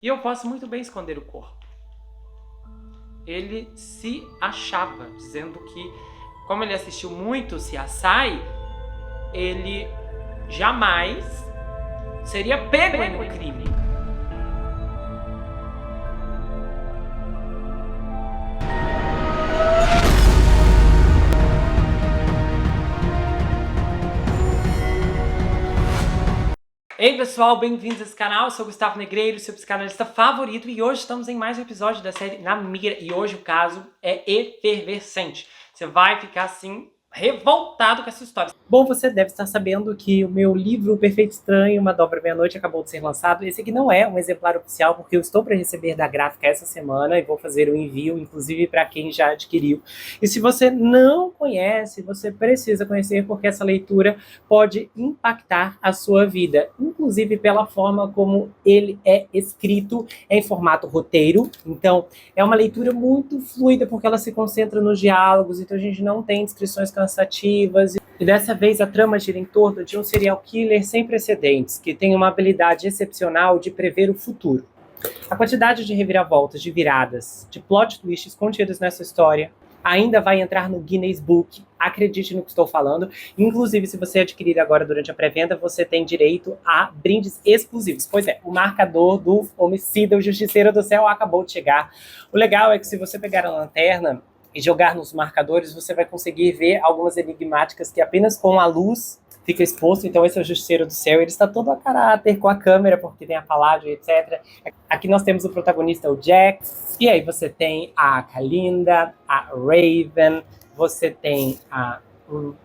E eu posso muito bem esconder o corpo. Ele se achava, dizendo que, como ele assistiu muito CSI, ele jamais seria pego em um crime. Ei pessoal, bem-vindos a esse canal, eu sou o Gustavo Negreiro, seu psicanalista favorito, e hoje estamos em mais um episódio da série Na Mira, e hoje o caso é efervescente. Você vai ficar assim, revoltado com essa história. Bom, você deve estar sabendo que o meu livro O Perfeito Estranho, Uma Dobra Meia-Noite, acabou de ser lançado. Esse aqui não é um exemplar oficial, porque eu estou para receber da gráfica essa semana e vou fazer o envio, inclusive para quem já adquiriu. E se você não conhece, você precisa conhecer, porque essa leitura pode impactar a sua vida, inclusive pela forma como ele é escrito, em formato roteiro. Então, é uma leitura muito fluida, porque ela se concentra nos diálogos, então a gente não tem descrições cansativas. E dessa vez a trama gira em torno de um serial killer sem precedentes, que tem uma habilidade excepcional de prever o futuro. A quantidade de reviravoltas, de viradas, de plot twists contidos nessa história ainda vai entrar no Guinness Book, acredite no que estou falando. Inclusive, se você adquirir agora durante a pré-venda, você tem direito a brindes exclusivos. Pois é, o marcador do homicida, o Justiceiro do Céu, acabou de chegar. O legal é que se você pegar a lanterna e jogar nos marcadores, você vai conseguir ver algumas enigmáticas que apenas com a luz fica exposto. Então esse é o Justiceiro do Céu, ele está todo a caráter com a câmera, porque tem a palavra, etc. Aqui nós temos o protagonista, o Jack, e aí você tem a Kalinda, a Raven, você tem a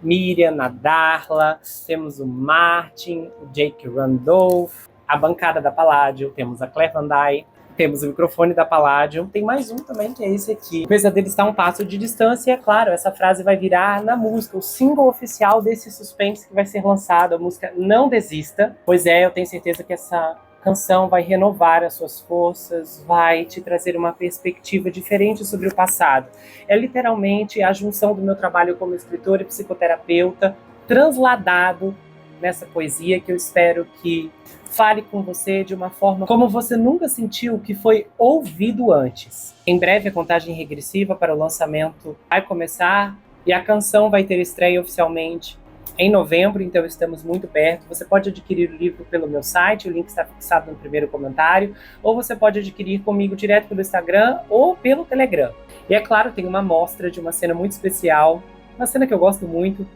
Miriam, a Darla, temos o Martin, o Jake Randolph, a bancada da Palladio, temos a Claire Van Dyke, temos o microfone da Palladio, tem mais um também, que é esse aqui. O pesadelo está a um passo de distância, e é claro, essa frase vai virar na música, o single oficial desse suspense que vai ser lançado, a música Não Desista. Pois é, eu tenho certeza que essa canção vai renovar as suas forças, vai te trazer uma perspectiva diferente sobre o passado. É literalmente a junção do meu trabalho como escritor e psicoterapeuta, transladado nessa poesia, que eu espero que fale com você de uma forma como você nunca sentiu que foi ouvido antes. Em breve a contagem regressiva para o lançamento vai começar e a canção vai ter estreia oficialmente em novembro, então estamos muito perto. Você pode adquirir o livro pelo meu site, o link está fixado no primeiro comentário, ou você pode adquirir comigo direto pelo Instagram ou pelo Telegram. E é claro, tem uma amostra de uma cena muito especial, uma cena que eu gosto muito,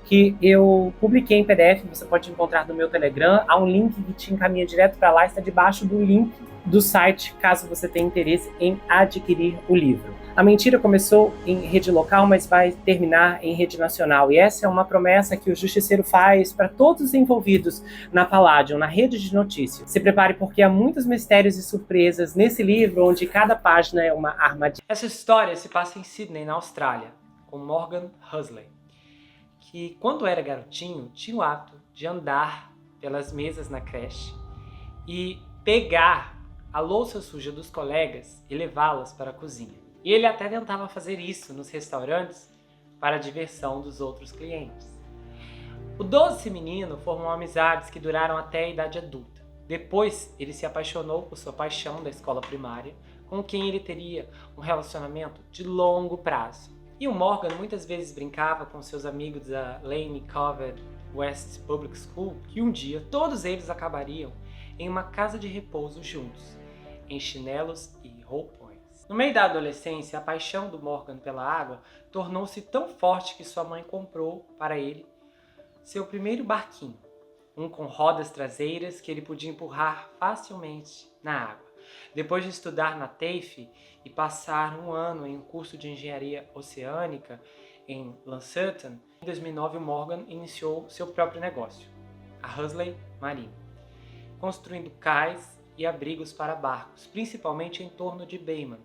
que eu publiquei em PDF, você pode encontrar no meu Telegram. Há um link que te encaminha direto para lá, está debaixo do link do site, caso você tenha interesse em adquirir o livro. A mentira começou em rede local, mas vai terminar em rede nacional, e essa é uma promessa que o Justiceiro faz para todos os envolvidos na Palladio, na rede de notícias. Se prepare, porque há muitos mistérios e surpresas nesse livro, onde cada página é uma armadilha. Essa história se passa em Sydney, na Austrália, com Morgan Huxley, que quando era garotinho tinha o hábito de andar pelas mesas na creche e pegar a louça suja dos colegas e levá-las para a cozinha. E ele até tentava fazer isso nos restaurantes para a diversão dos outros clientes. O doce menino formou amizades que duraram até a idade adulta. Depois ele se apaixonou por sua paixão da escola primária, com quem ele teria um relacionamento de longo prazo. E o Morgan muitas vezes brincava com seus amigos da Lane Covert West Public School que um dia todos eles acabariam em uma casa de repouso juntos, em chinelos e roupões. No meio da adolescência, a paixão do Morgan pela água tornou-se tão forte que sua mãe comprou para ele seu primeiro barquinho, um com rodas traseiras que ele podia empurrar facilmente na água. Depois de estudar na TAFE e passar um ano em um curso de engenharia oceânica em Lausanne, em 2009 o Morgan iniciou seu próprio negócio, a Huxley Marine, construindo cais e abrigos para barcos, principalmente em torno de Bayman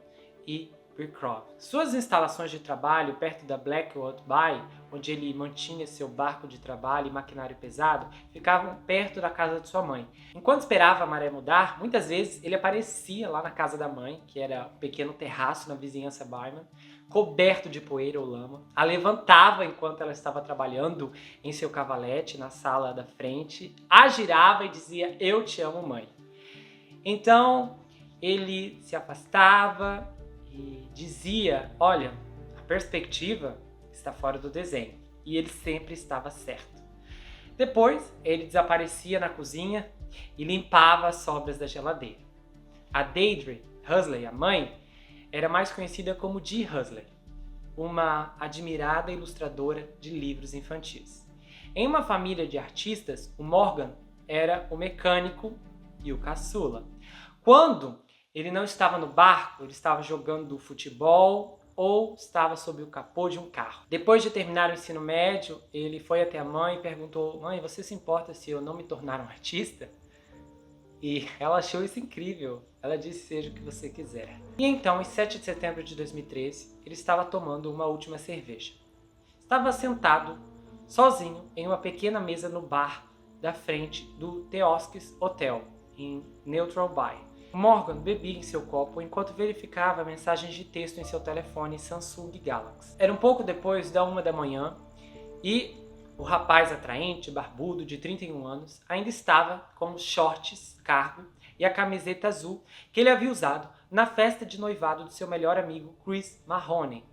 e Beecroft. Suas instalações de trabalho perto da Blackwood Bay, onde ele mantinha seu barco de trabalho e maquinário pesado, ficavam perto da casa de sua mãe. Enquanto esperava a maré mudar, muitas vezes ele aparecia lá na casa da mãe, que era um pequeno terraço na vizinhança Bayman, coberto de poeira ou lama. A levantava enquanto ela estava trabalhando em seu cavalete na sala da frente, a girava e dizia: "Eu te amo, mãe". Então, ele se afastava e dizia: olha, a perspectiva está fora do desenho. E ele sempre estava certo. Depois, ele desaparecia na cozinha e limpava as sobras da geladeira. A Deirdre Huxley, a mãe, era mais conhecida como Dee Huxley, uma admirada ilustradora de livros infantis. Em uma família de artistas, o Morgan era o mecânico e o caçula. Quando ele não estava no barco, ele estava jogando futebol ou estava sob o capô de um carro. Depois de terminar o ensino médio, ele foi até a mãe e perguntou: mãe, você se importa se eu não me tornar um artista? E ela achou isso incrível. Ela disse: seja o que você quiser. E então, em 7 de setembro de 2013, ele estava tomando uma última cerveja. Estava sentado, sozinho, em uma pequena mesa no bar da frente do The Oscars Hotel, em Neutral Bay. Morgan bebia em seu copo enquanto verificava mensagens de texto em seu telefone Samsung Galaxy. Era um pouco depois da 1 da manhã e o rapaz atraente, barbudo, de 31 anos, ainda estava com os shorts cargo e a camiseta azul que ele havia usado na festa de noivado do seu melhor amigo Chris Mahoney,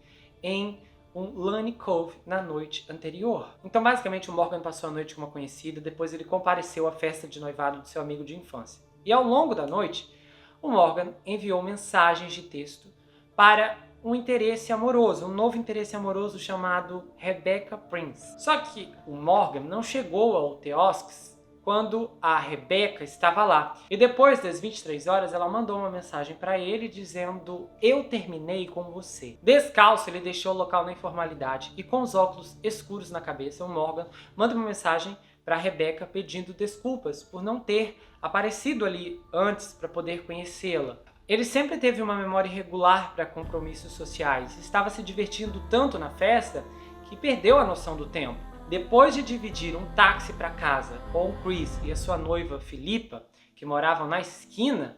em um Lane Cove na noite anterior. Então, basicamente, o Morgan passou a noite com uma conhecida, depois ele compareceu à festa de noivado do seu amigo de infância. E ao longo da noite, o Morgan enviou mensagens de texto para um interesse amoroso, um novo interesse amoroso chamado Rebecca Prince. Só que o Morgan não chegou ao The Oscars quando a Rebecca estava lá. E depois das 23 horas, ela mandou uma mensagem para ele dizendo: eu terminei com você. Descalço, ele deixou o local na informalidade e com os óculos escuros na cabeça, o Morgan manda uma mensagem para a Rebecca pedindo desculpas por não ter aparecido ali antes para poder conhecê-la. Ele sempre teve uma memória irregular para compromissos sociais. Estava se divertindo tanto na festa que perdeu a noção do tempo. Depois de dividir um táxi para casa com o Chris e a sua noiva Philippa, que moravam na esquina,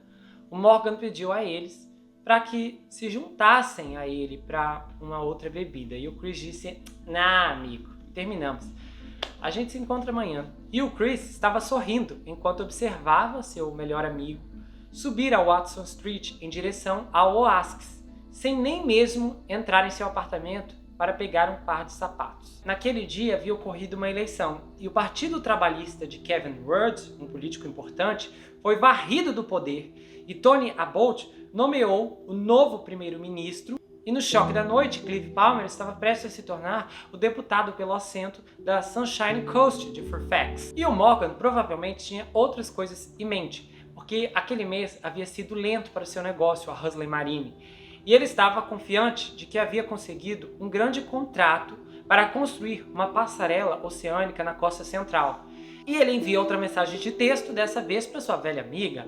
o Morgan pediu a eles para que se juntassem a ele para uma outra bebida. E o Chris disse: "Nah, amigo, terminamos. A gente se encontra amanhã." E o Chris estava sorrindo enquanto observava seu melhor amigo subir a Watson Street em direção ao Oasis, sem nem mesmo entrar em seu apartamento para pegar um par de sapatos. Naquele dia havia ocorrido uma eleição e o Partido Trabalhista de Kevin Rudd, um político importante, foi varrido do poder e Tony Abbott nomeou o novo primeiro-ministro. E no choque da noite, Clive Palmer estava prestes a se tornar o deputado pelo assento da Sunshine Coast de Fairfax. E o Morgan provavelmente tinha outras coisas em mente, porque aquele mês havia sido lento para o seu negócio, a Huxley Marine. E ele estava confiante de que havia conseguido um grande contrato para construir uma passarela oceânica na costa central. E ele envia outra mensagem de texto, dessa vez para sua velha amiga,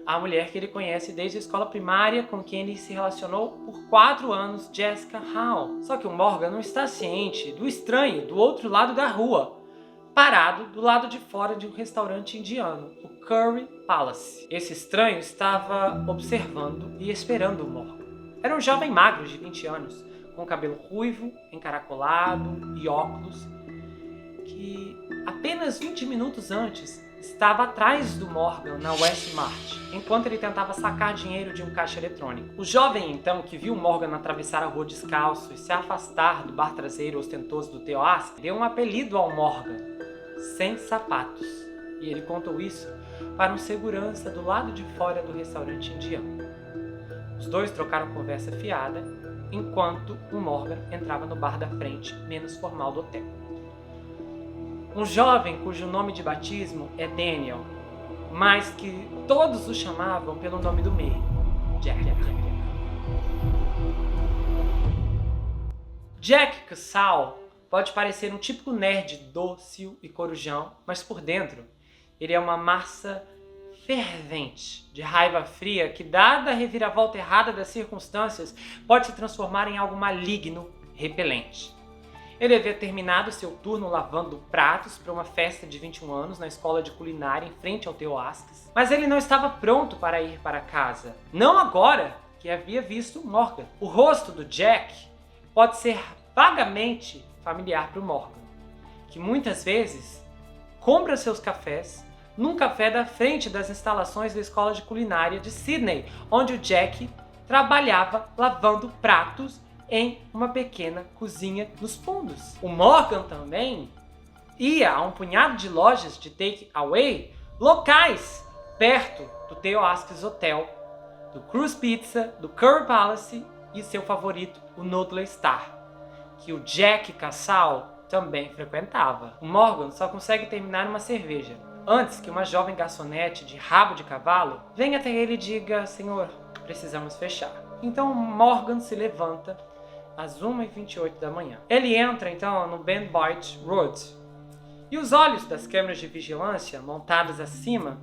a mulher que ele conhece desde a escola primária, com quem ele se relacionou por 4 anos, Jessica Hall. Só que o Morgan não está ciente do estranho do outro lado da rua, parado do lado de fora de um restaurante indiano, o Curry Palace. Esse estranho estava observando e esperando o Morgan. Era um jovem magro de 20 anos, com cabelo ruivo, encaracolado e óculos, que apenas 20 minutos antes estava atrás do Morgan na Westmart, enquanto ele tentava sacar dinheiro de um caixa eletrônico. O jovem, então, que viu Morgan atravessar a rua descalço e se afastar do bar traseiro ostentoso do The Oscars, deu um apelido ao Morgan: Sem Sapatos. E ele contou isso para um segurança do lado de fora do restaurante indiano. Os dois trocaram conversa fiada, enquanto o Morgan entrava no bar da frente, menos formal do hotel. Um jovem cujo nome de batismo é Daniel, mas que todos o chamavam pelo nome do meio, Jack. Jack Cassell pode parecer um típico nerd dócil e corujão, mas por dentro ele é uma massa fervente de raiva fria que, dada a reviravolta errada das circunstâncias, pode se transformar em algo maligno, repelente. Ele havia terminado seu turno lavando pratos para uma festa de 21 anos na escola de culinária em frente ao The Oscars, mas ele não estava pronto para ir para casa. Não agora que havia visto Morgan. O rosto do Jack pode ser vagamente familiar para o Morgan, que muitas vezes compra seus cafés num café da frente das instalações da escola de culinária de Sydney, onde o Jack trabalhava lavando pratos em uma pequena cozinha nos fundos. O Morgan também ia a um punhado de lojas de take-away locais perto do The Oasis Hotel, do Cruise Pizza, do Curry Palace e seu favorito, o Noodle Star, que o Jack Cassell também frequentava. O Morgan só consegue terminar uma cerveja antes que uma jovem garçonete de rabo de cavalo venha até ele e diga: senhor, precisamos fechar. Então Morgan se levanta às 1h28 da manhã. Ele entra então no Ben Boyd Road e os olhos das câmeras de vigilância montadas acima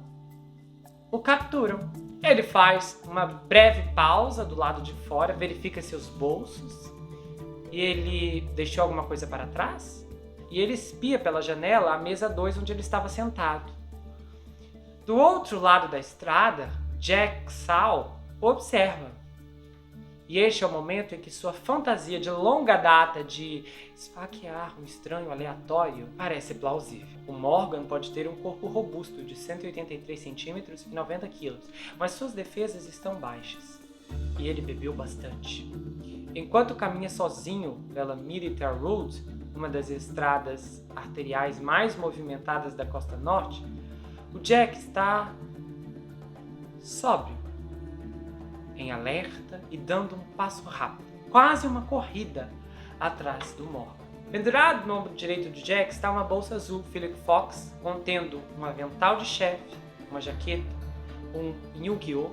o capturam. Ele faz uma breve pausa do lado de fora, verifica seus bolsos e ele deixou alguma coisa para trás e ele espia pela janela a mesa 2 onde ele estava sentado. Do outro lado da estrada, Jack Cassell observa. E este é o momento em que sua fantasia de longa data de esfaquear um estranho aleatório parece plausível. O Morgan pode ter um corpo robusto de 183 centímetros e 90 quilos, mas suas defesas estão baixas. E ele bebeu bastante. Enquanto caminha sozinho pela Military Road, uma das estradas arteriais mais movimentadas da costa norte, o Jack está sóbrio, em alerta e dando um passo rápido, quase uma corrida atrás do Morgan. Pendurado no ombro direito de Jack está uma bolsa azul Philip Fox, contendo um avental de chefe, uma jaqueta, um Yu-Gi-Oh!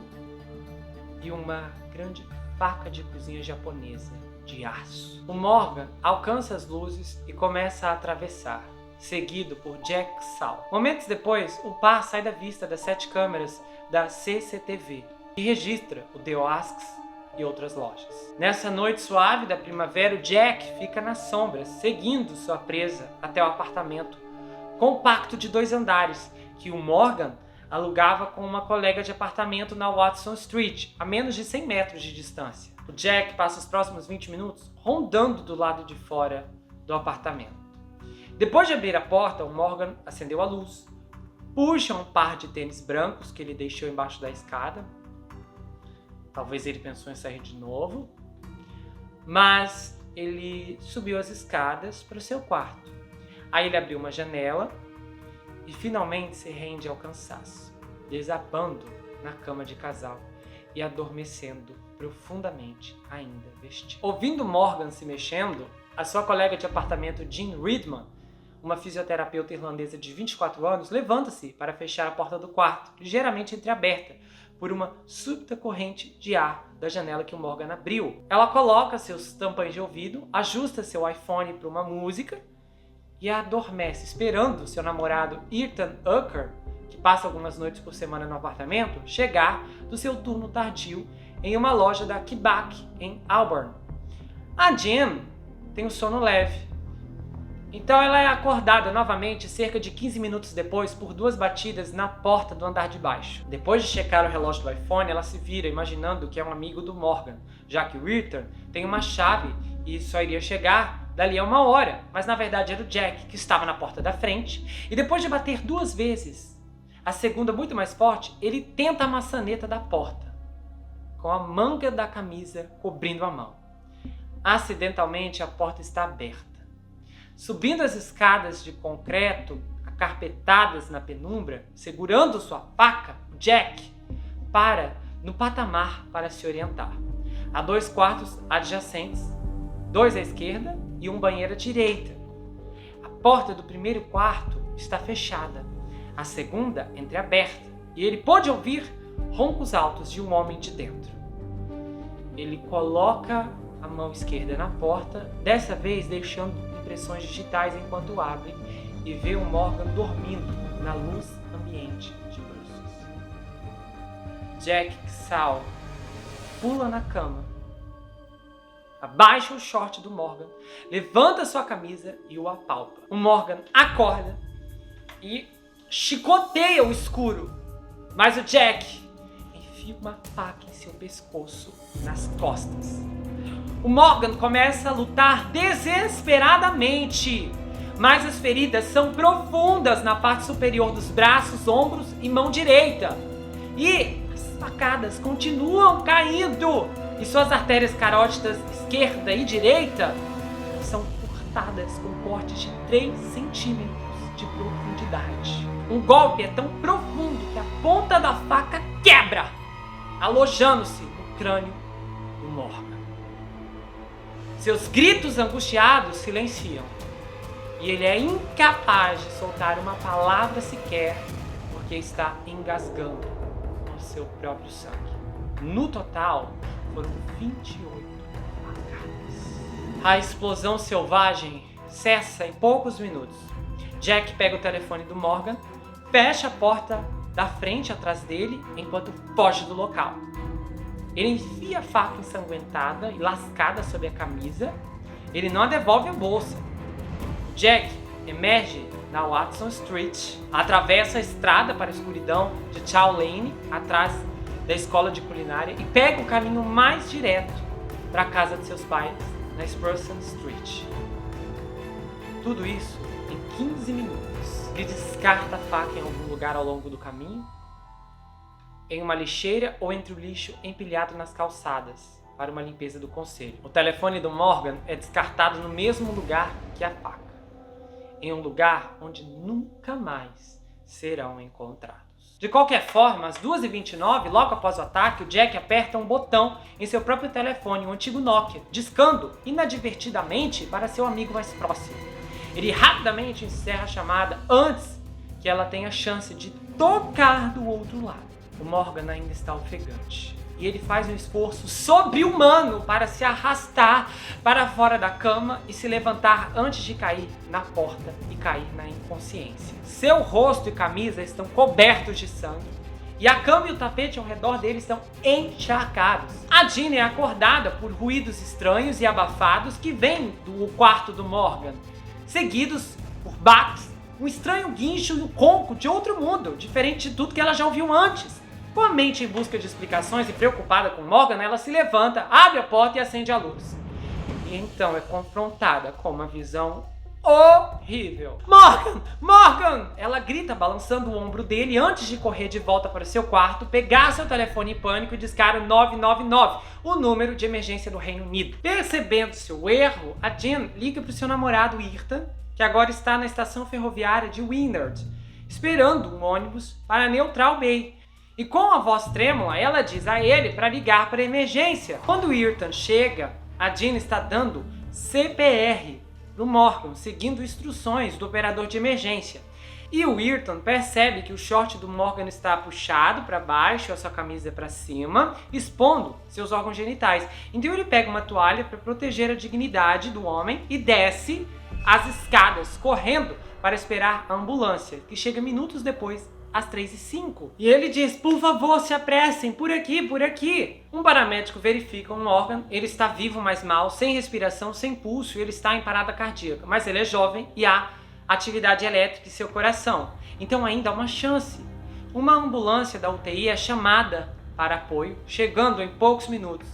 E uma grande faca de cozinha japonesa de aço. O Morgan alcança as luzes e começa a atravessar, seguido por Jack Cassell. Momentos depois, o par sai da vista das 7 câmeras da CCTV, que registra o The Oasis e outras lojas. Nessa noite suave da primavera, o Jack fica nas sombras, seguindo sua presa até o apartamento compacto de 2 andares, que o Morgan alugava com uma colega de apartamento na Watson Street, a menos de 100 metros de distância. O Jack passa os próximos 20 minutos rondando do lado de fora do apartamento. Depois de abrir a porta, o Morgan acendeu a luz, puxa um par de tênis brancos que ele deixou embaixo da escada. Talvez ele pensou em sair de novo, mas ele subiu as escadas para o seu quarto. Aí ele abriu uma janela e finalmente se rende ao cansaço, desabando na cama de casal e adormecendo profundamente, ainda vestido. Ouvindo Morgan se mexendo, a sua colega de apartamento Jean Ridman, uma fisioterapeuta irlandesa de 24 anos, levanta-se para fechar a porta do quarto, ligeiramente entreaberta, por uma súbita corrente de ar da janela que o Morgan abriu. Ela coloca seus tampões de ouvido, ajusta seu iPhone para uma música e adormece, esperando seu namorado Ethan Ucker, que passa algumas noites por semana no apartamento, chegar do seu turno tardio em uma loja da Kibak, em Auburn. A Jen tem um sono leve, então ela é acordada novamente cerca de 15 minutos depois por 2 batidas na porta do andar de baixo. Depois de checar o relógio do iPhone, ela se vira imaginando que é um amigo do Morgan, já que o Richard tem uma chave e só iria chegar dali a 1 hora, mas na verdade era o Jack que estava na porta da frente e depois de bater 2 vezes, a segunda muito mais forte, ele tenta a maçaneta da porta, com a manga da camisa cobrindo a mão. Acidentalmente a porta está aberta. Subindo as escadas de concreto, acarpetadas na penumbra, segurando sua faca, Jack para no patamar para se orientar. Há 2 quartos adjacentes, 2 à esquerda e um banheiro à direita. A porta do primeiro quarto está fechada, a segunda entreaberta, e ele pôde ouvir roncos altos de um homem de dentro. Ele coloca a mão esquerda na porta, dessa vez deixando impressões digitais enquanto abre e vê o Morgan dormindo na luz ambiente de bruços. Jack Cassell pula na cama, abaixa o short do Morgan, levanta sua camisa e o apalpa. O Morgan acorda e chicoteia o escuro, mas o Jack enfia uma faca em seu pescoço, nas costas. O Morgan começa a lutar desesperadamente, mas as feridas são profundas na parte superior dos braços, ombros e mão direita. E as facadas continuam caindo e suas artérias carótidas esquerda e direita são cortadas com cortes de 3 centímetros de profundidade. Um golpe é tão profundo que a ponta da faca quebra, alojando-se no crânio do Morgan. Seus gritos angustiados silenciam e ele é incapaz de soltar uma palavra sequer porque está engasgando no seu próprio sangue. No total, foram 28 facadas. A explosão selvagem cessa em poucos minutos. Jack pega o telefone do Morgan, fecha a porta da frente atrás dele enquanto foge do local. Ele enfia a faca ensanguentada e lascada sob a camisa. Ele não a devolve à bolsa. Jack emerge na Watson Street, atravessa a estrada para a escuridão de Chow Lane, atrás da escola de culinária, e pega o caminho mais direto para a casa de seus pais, na Spruce Street. Tudo isso em 15 minutos. Ele descarta a faca em algum lugar ao longo do caminho, em uma lixeira ou entre o lixo empilhado nas calçadas, para uma limpeza do conselho. O telefone do Morgan é descartado no mesmo lugar que a faca, em um lugar onde nunca mais serão encontrados. De qualquer forma, às 2h29, logo após o ataque, o Jack aperta um botão em seu próprio telefone, um antigo Nokia, discando inadvertidamente para seu amigo mais próximo. Ele rapidamente encerra a chamada antes que ela tenha chance de tocar do outro lado. O Morgan ainda está ofegante e ele faz um esforço sobre-humano para se arrastar para fora da cama e se levantar antes de cair na porta e cair na inconsciência. Seu rosto e camisa estão cobertos de sangue e a cama e o tapete ao redor dele estão encharcados. A Jean é acordada por ruídos estranhos e abafados que vêm do quarto do Morgan, seguidos por baques, um estranho guincho e um ronco de outro mundo, diferente de tudo que ela já ouviu antes. Com a mente em busca de explicações e preocupada com Morgan, ela se levanta, abre a porta e acende a luz. E então é confrontada com uma visão horrível. Morgan! Morgan! Ela grita, balançando o ombro dele antes de correr de volta para seu quarto, pegar seu telefone em pânico e discar o 999, o número de emergência do Reino Unido. Percebendo seu erro, a Jean liga para o seu namorado Ethan, que agora está na estação ferroviária de Wynyard, esperando um ônibus para Neutral Bay. E com a voz trêmula, ela diz a ele para ligar para a emergência. Quando o Ethan chega, a Jean está dando CPR no Morgan, seguindo instruções do operador de emergência. E o Ethan percebe que o short do Morgan está puxado para baixo, a sua camisa para cima, expondo seus órgãos genitais. Então ele pega uma toalha para proteger a dignidade do homem e desce as escadas, correndo para esperar a ambulância, que chega minutos depois, às 3h05. E ele diz: por favor, se apressem, por aqui, por aqui. Um paramédico verifica o Morgan, ele está vivo, mas mal, sem respiração, sem pulso, e ele está em parada cardíaca. Mas ele é jovem e há atividade elétrica em seu coração. Então ainda há uma chance. Uma ambulância da UTI é chamada para apoio, chegando em poucos minutos.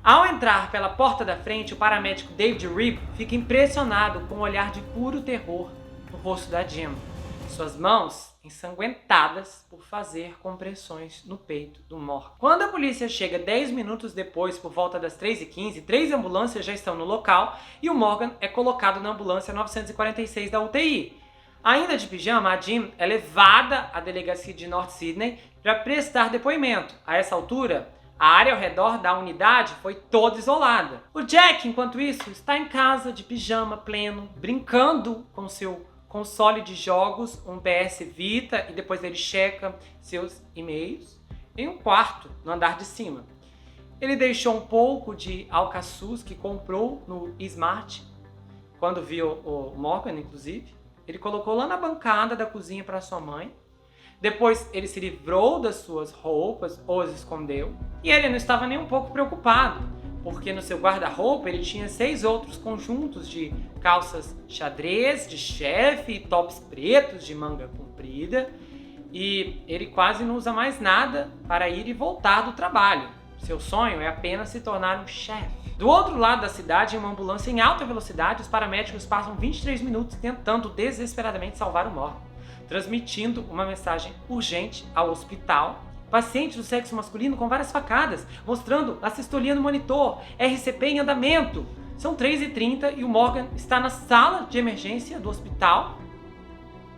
Ao entrar pela porta da frente, o paramédico David Reeb fica impressionado com o olhar de puro terror no rosto da Jean. Suas mãos ensanguentadas por fazer compressões no peito do Morgan. Quando a polícia chega 10 minutos depois, por volta das 3h15, 3 ambulâncias já estão no local e o Morgan é colocado na ambulância 946 da UTI. Ainda de pijama, a Jean é levada à delegacia de North Sydney para prestar depoimento. A essa altura, a área ao redor da unidade foi toda isolada. O Jack, enquanto isso, está em casa de pijama pleno, brincando com seu console de jogos, um PS Vita, e depois ele checa seus e-mails em um quarto no andar de cima. Ele deixou um pouco de alcaçuz que comprou no Smart quando viu o Morgan, inclusive. Ele colocou lá na bancada da cozinha para sua mãe. Depois ele se livrou das suas roupas ou as escondeu. E ele não estava nem um pouco preocupado, porque no seu guarda-roupa ele tinha 6 outros conjuntos de calças xadrez, de chefe e tops pretos de manga comprida. E ele quase não usa mais nada para ir e voltar do trabalho. Seu sonho é apenas se tornar um chefe. Do outro lado da cidade, em uma ambulância em alta velocidade, os paramédicos passam 23 minutos tentando desesperadamente salvar o Morgan, transmitindo uma mensagem urgente ao hospital. Paciente do sexo masculino com várias facadas, mostrando a sistolia no monitor, RCP em andamento. São 3h30 e o Morgan está na sala de emergência do hospital.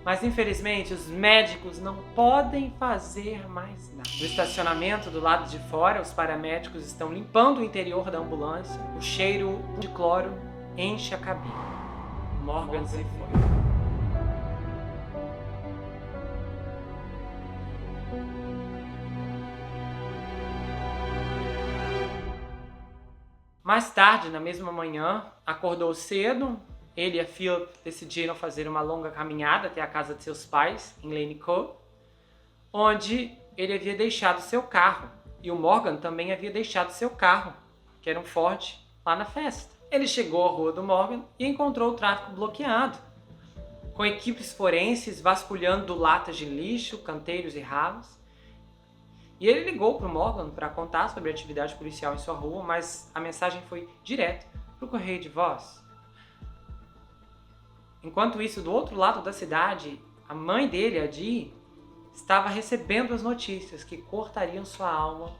Mas infelizmente os médicos não podem fazer mais nada. No estacionamento do lado de fora, os paramédicos estão limpando o interior da ambulância. O cheiro de cloro enche a cabine. Morgan se foi. Mais tarde, na mesma manhã, acordou cedo. Ele e a Philip decidiram fazer uma longa caminhada até a casa de seus pais, em Lane Cove, onde ele havia deixado seu carro. E o Morgan também havia deixado seu carro, que era um Ford, lá na festa. Ele chegou à rua do Morgan e encontrou o tráfego bloqueado, com equipes forenses vasculhando latas de lixo, canteiros e ralos. E ele ligou para o Morgan para contar sobre a atividade policial em sua rua, mas a mensagem foi direto para o correio de voz. Enquanto isso, do outro lado da cidade, a mãe dele, a Dee, estava recebendo as notícias que cortariam sua alma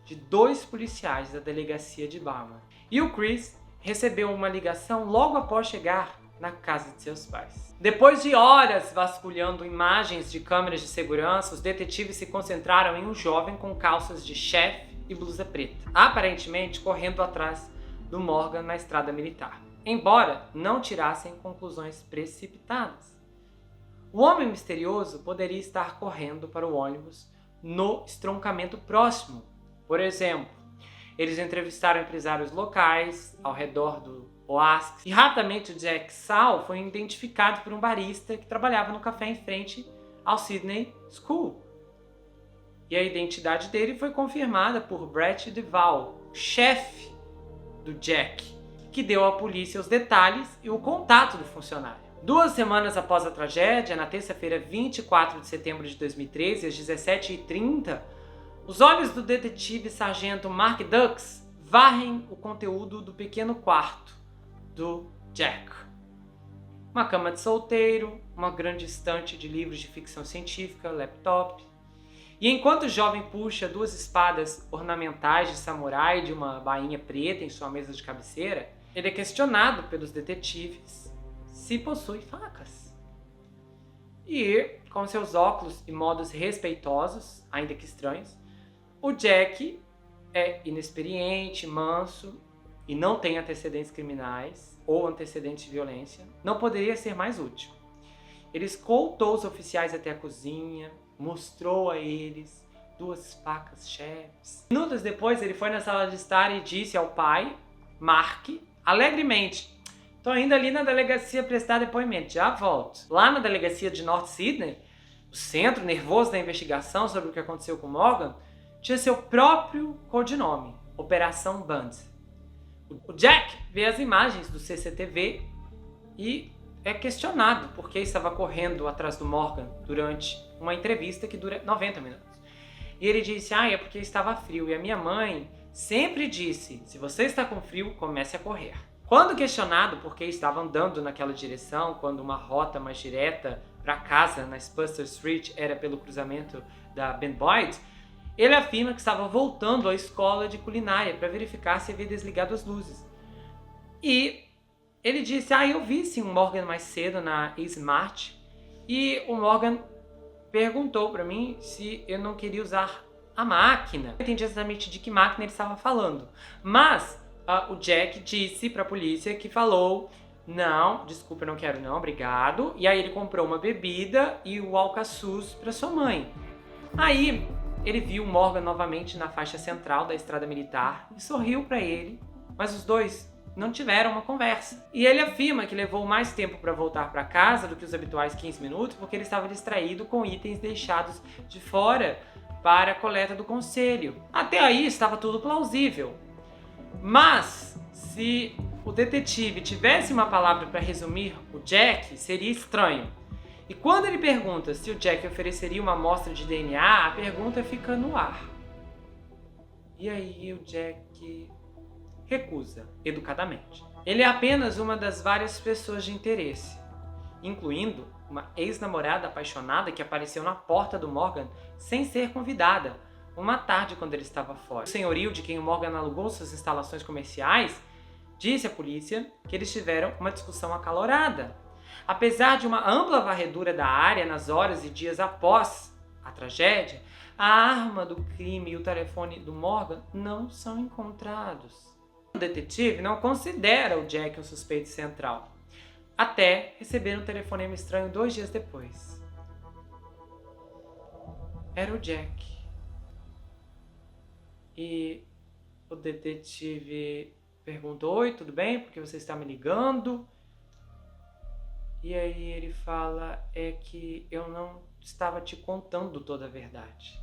de 2 policiais da delegacia de Barman. E o Chris recebeu uma ligação logo após chegar na casa de seus pais. Depois de horas vasculhando imagens de câmeras de segurança, os detetives se concentraram em um jovem com calças de chefe e blusa preta, aparentemente correndo atrás do Morgan na estrada militar, embora não tirassem conclusões precipitadas. O homem misterioso poderia estar correndo para o ônibus no estroncamento próximo. Por exemplo, eles entrevistaram empresários locais ao redor do oásis, e rapidamente o Jack Sal foi identificado por um barista que trabalhava no café em frente ao Sydney School. E a identidade dele foi confirmada por Brett Deval, chefe do Jack, que deu à polícia os detalhes e o contato do funcionário. 2 semanas após a tragédia, na terça-feira 24 de setembro de 2013, às 17h30, os olhos do detetive sargento Mark Dux varrem o conteúdo do pequeno quarto do Jack. Uma cama de solteiro, uma grande estante de livros de ficção científica, laptop. E enquanto o jovem puxa 2 espadas ornamentais de samurai de uma bainha preta em sua mesa de cabeceira, ele é questionado pelos detetives se possui facas. E, com seus óculos e modos respeitosos, ainda que estranhos, o Jack é inexperiente, manso e não tem antecedentes criminais ou antecedentes de violência. Não poderia ser mais útil. Ele escoltou os oficiais até a cozinha, mostrou a eles 2 facas chefes. Minutos depois, ele foi na sala de estar e disse ao pai, Mark, alegremente: "Tô indo ali na delegacia prestar depoimento, já volto." Lá na delegacia de North Sydney, o centro nervoso da investigação sobre o que aconteceu com Morgan tinha seu próprio codinome, Operação Band. O Jack vê as imagens do CCTV e é questionado por que estava correndo atrás do Morgan durante uma entrevista que dura 90 minutos. E ele disse: é porque estava frio. E a minha mãe sempre disse: se você está com frio, comece a correr. Quando questionado por que estava andando naquela direção, quando uma rota mais direta para casa na Spuster Street era pelo cruzamento da Ben Boyd, ele afirma que estava voltando à escola de culinária para verificar se havia desligado as luzes. E ele disse: eu vi sim um Morgan mais cedo na Smart, e o Morgan perguntou para mim se eu não queria usar a máquina. Eu não entendi exatamente de que máquina ele estava falando, mas o Jack disse para a polícia que falou: não, desculpa, eu não quero não, obrigado. E aí ele comprou uma bebida e o alcaçuz para sua mãe. Aí ele viu o Morgan novamente na faixa central da estrada militar e sorriu para ele, mas os dois não tiveram uma conversa. E ele afirma que levou mais tempo para voltar para casa do que os habituais 15 minutos porque ele estava distraído com itens deixados de fora para a coleta do conselho. Até aí estava tudo plausível. Mas se o detetive tivesse uma palavra para resumir o Jack, seria estranho. E quando ele pergunta se o Jack ofereceria uma amostra de DNA, a pergunta fica no ar. E aí o Jack recusa, educadamente. Ele é apenas uma das várias pessoas de interesse, incluindo uma ex-namorada apaixonada que apareceu na porta do Morgan sem ser convidada, uma tarde quando ele estava fora. O senhorio de quem o Morgan alugou suas instalações comerciais disse à polícia que eles tiveram uma discussão acalorada. Apesar de uma ampla varredura da área nas horas e dias após a tragédia, a arma do crime e o telefone do Morgan não são encontrados. O detetive não considera o Jack um suspeito central, até receber um telefonema estranho 2 dias depois. Era o Jack. E o detetive perguntou: oi, tudo bem? Por que você está me ligando? E aí ele fala: é que eu não estava te contando toda a verdade.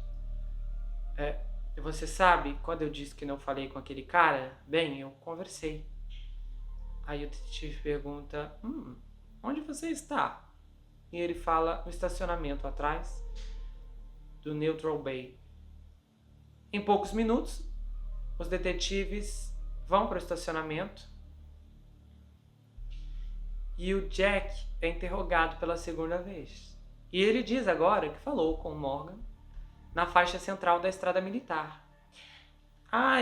Você sabe, quando eu disse que não falei com aquele cara, bem, eu conversei. Aí o detetive pergunta: onde você está? E ele fala: no estacionamento atrás do Neutral Bay. Em poucos minutos, os detetives vão para o estacionamento e o Jack é interrogado pela segunda vez. E ele diz agora que falou com o Morgan na faixa central da estrada militar.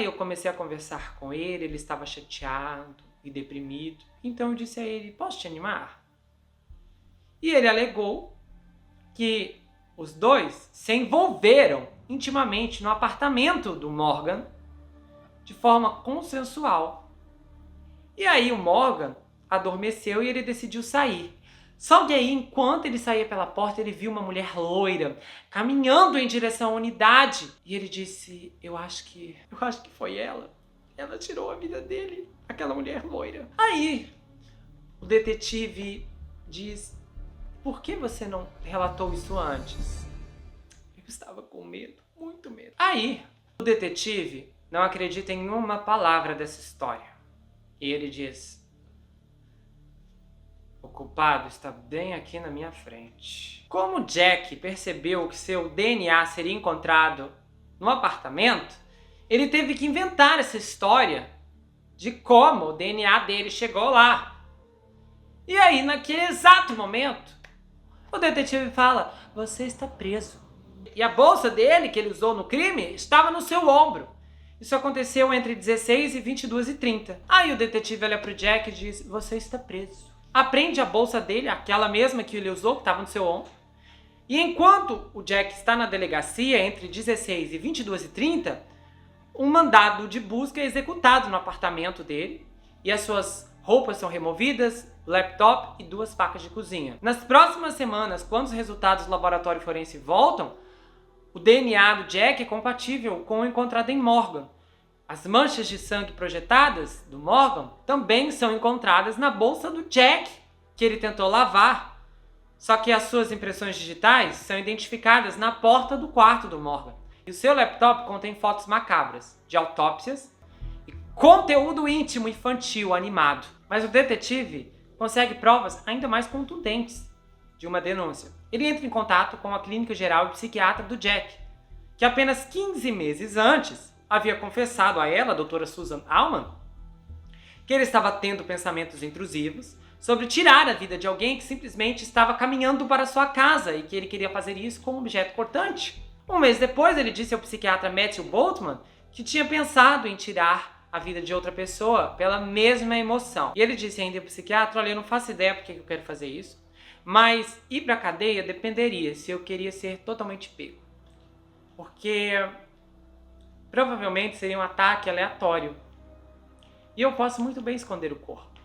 Eu comecei a conversar com ele, ele estava chateado e deprimido. Então eu disse a ele: posso te animar? E ele alegou que os dois se envolveram intimamente no apartamento do Morgan de forma consensual. E aí o Morgan adormeceu e ele decidiu sair. Só que aí, enquanto ele saía pela porta, ele viu uma mulher loira caminhando em direção à unidade. E ele disse: eu acho que foi ela. Ela tirou a vida dele, aquela mulher loira. Aí o detetive diz: por que você não relatou isso antes? Eu estava com medo, muito medo. Aí o detetive não acredita em uma palavra dessa história. E ele diz: o culpado está bem aqui na minha frente. Como Jack percebeu que seu DNA seria encontrado no apartamento, ele teve que inventar essa história de como o DNA dele chegou lá. E aí, naquele exato momento, o detetive fala: você está preso. E a bolsa dele, que ele usou no crime, estava no seu ombro. Isso aconteceu entre 16 e 22h30. Aí o detetive olha pro Jack e diz: você está preso. Aprende a bolsa dele, aquela mesma que ele usou, que estava no seu ombro. E enquanto o Jack está na delegacia, entre 16 e 22h30, um mandado de busca é executado no apartamento dele e as suas roupas são removidas, laptop e 2 facas de cozinha. Nas próximas semanas, quando os resultados do laboratório forense voltam, o DNA do Jack é compatível com o encontrado em Morgan. As manchas de sangue projetadas do Morgan também são encontradas na bolsa do Jack, que ele tentou lavar. Só que as suas impressões digitais são identificadas na porta do quarto do Morgan. E o seu laptop contém fotos macabras de autópsias e conteúdo íntimo infantil animado. Mas o detetive consegue provas ainda mais contundentes de uma denúncia. Ele entra em contato com a clínica geral e psiquiatra do Jack, que apenas 15 meses antes havia confessado a ela, a doutora Susan Allman, que ele estava tendo pensamentos intrusivos sobre tirar a vida de alguém que simplesmente estava caminhando para sua casa e que ele queria fazer isso com um objeto cortante. Um mês depois, ele disse ao psiquiatra Matthew Boltman que tinha pensado em tirar a vida de outra pessoa pela mesma emoção. E ele disse ainda ao psiquiatra: olha, eu não faço ideia porque eu quero fazer isso, mas ir para a cadeia dependeria se eu queria ser totalmente pego. Porque provavelmente seria um ataque aleatório. E eu posso muito bem esconder o corpo.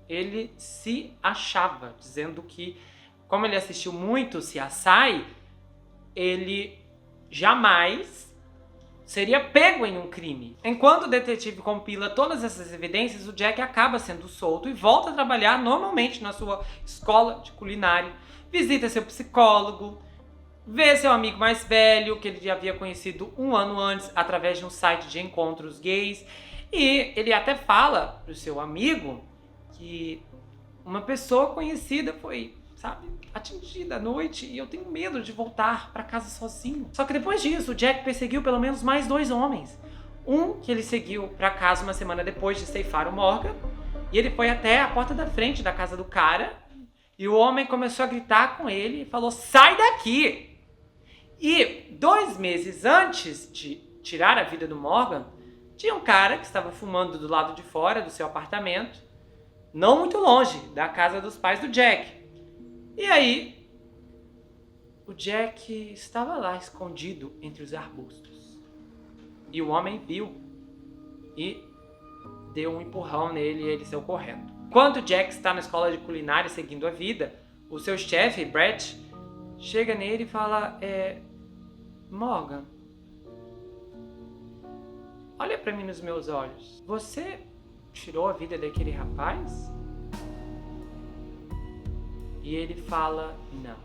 Ele se achava, dizendo que, como ele assistiu muito CSI, ele jamais seria pego em um crime. Enquanto o detetive compila todas essas evidências, o Jack acaba sendo solto e volta a trabalhar normalmente na sua escola de culinária, visita seu psicólogo, vê seu amigo mais velho, que ele já havia conhecido 1 ano antes através de um site de encontros gays, e ele até fala pro seu amigo que uma pessoa conhecida foi sabe, atingida à noite e eu tenho medo de voltar para casa sozinho. Só que depois disso, o Jack perseguiu pelo menos mais 2 homens. Um que ele seguiu para casa uma semana depois de ceifar o Morgan, e ele foi até a porta da frente da casa do cara, e o homem começou a gritar com ele e falou: sai daqui! E 2 meses antes de tirar a vida do Morgan, tinha um cara que estava fumando do lado de fora do seu apartamento, não muito longe da casa dos pais do Jack. E aí, o Jack estava lá escondido entre os arbustos. E o homem viu e deu um empurrão nele e ele saiu correndo. Enquanto o Jack está na escola de culinária seguindo a vida, o seu chefe, Brett, chega nele e fala: Morgan, olha pra mim nos meus olhos. Você tirou a vida daquele rapaz? E ele fala: não.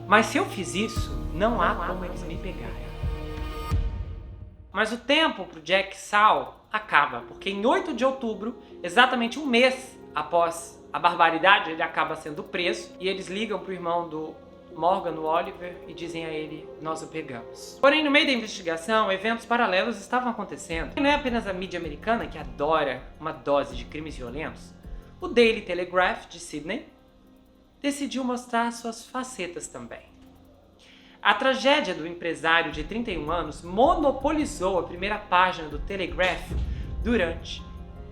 Mas se eu fiz isso, não há como eles me pegarem. Mas o tempo pro Jack Sal acaba, porque em 8 de outubro, exatamente um mês após a barbaridade, ele acaba sendo preso e eles ligam pro irmão do Morgan, o Oliver, e dizem a ele: nós o pegamos. Porém, no meio da investigação, eventos paralelos estavam acontecendo. E não é apenas a mídia americana que adora uma dose de crimes violentos. O Daily Telegraph, de Sydney, decidiu mostrar suas facetas também. A tragédia do empresário de 31 anos monopolizou a primeira página do Telegraph durante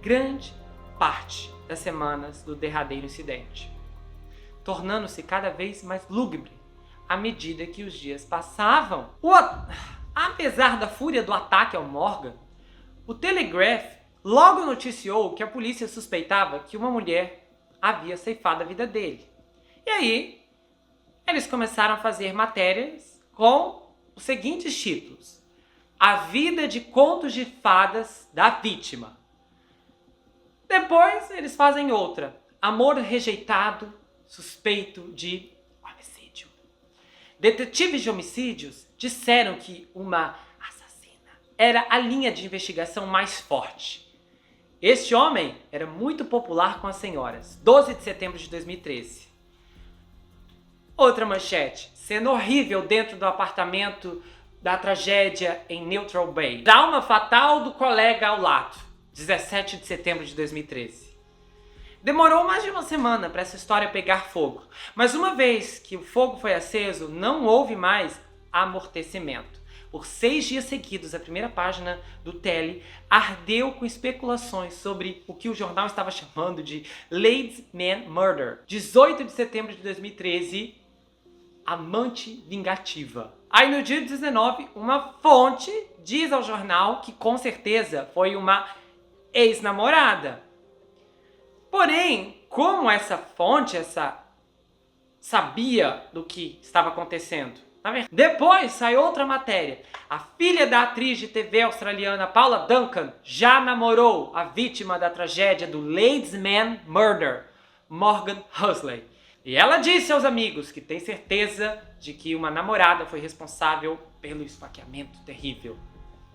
grande parte das semanas do derradeiro incidente, tornando-se cada vez mais lúgubre à medida que os dias passavam. Apesar da fúria do ataque ao Morgan, o Telegraph logo noticiou que a polícia suspeitava que uma mulher havia ceifado a vida dele. E aí, eles começaram a fazer matérias com os seguintes títulos: A vida de contos de fadas da vítima. Depois, eles fazem outra: Amor rejeitado, suspeito de homicídio. Detetives de homicídios disseram que uma assassina era a linha de investigação mais forte. Este homem era muito popular com as senhoras. 12 de setembro de 2013. Outra manchete: cena horrível dentro do apartamento da tragédia em Neutral Bay. Trauma fatal do colega ao lado. 17 de setembro de 2013. Demorou mais de uma semana para essa história pegar fogo, mas uma vez que o fogo foi aceso, não houve mais amortecimento. Por 6 dias seguidos, a primeira página do Tele ardeu com especulações sobre o que o jornal estava chamando de Ladies Man Murder. 18 de setembro de 2013, amante vingativa. Aí no dia 19, uma fonte diz ao jornal que com certeza foi uma ex-namorada. Porém, como essa fonte sabia do que estava acontecendo? Depois sai outra matéria. A filha da atriz de TV australiana Paula Duncan já namorou a vítima da tragédia do Ladies Man Murder, Morgan Huxley. E ela disse aos amigos que tem certeza de que uma namorada foi responsável pelo esfaqueamento terrível.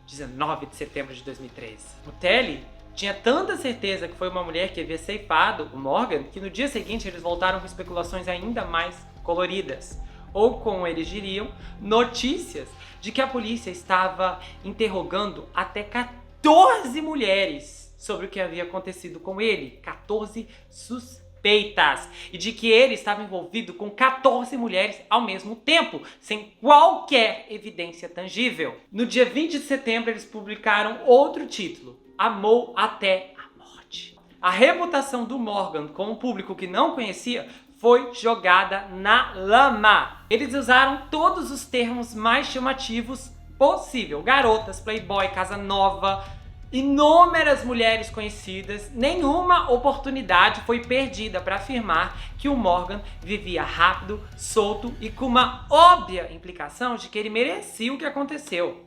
19 de setembro de 2013. O Telly tinha tanta certeza que foi uma mulher que havia ceifado o Morgan que no dia seguinte eles voltaram com especulações ainda mais coloridas. Ou, como eles diriam, notícias de que a polícia estava interrogando até 14 mulheres sobre o que havia acontecido com ele. 14 suspeitas. E de que ele estava envolvido com 14 mulheres ao mesmo tempo, sem qualquer evidência tangível. No dia 20 de setembro, eles publicaram outro título: Amou até a morte. A reputação do Morgan com um público que não conhecia foi jogada na lama. Eles usaram todos os termos mais chamativos possível: garotas, playboy, casa nova, inúmeras mulheres conhecidas. Nenhuma oportunidade foi perdida para afirmar que o Morgan vivia rápido, solto e com uma óbvia implicação de que ele merecia o que aconteceu.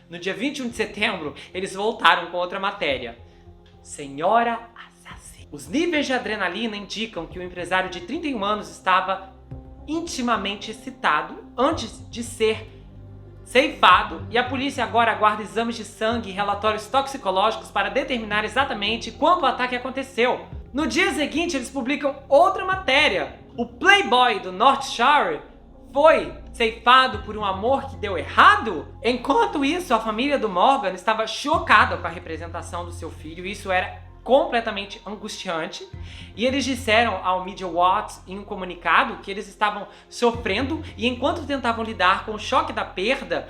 No dia 21 de setembro, eles voltaram com outra matéria: Senhora Assassina. Os níveis de adrenalina indicam que o empresário de 31 anos estava intimamente excitado antes de ser ceifado, e a polícia agora aguarda exames de sangue e relatórios toxicológicos para determinar exatamente quando o ataque aconteceu. No dia seguinte, eles publicam outra matéria. O Playboy do North Shore foi ceifado por um amor que deu errado? Enquanto isso, a família do Morgan estava chocada com a representação do seu filho. Isso era completamente angustiante. E eles disseram ao Media Watch em um comunicado que eles estavam sofrendo e enquanto tentavam lidar com o choque da perda,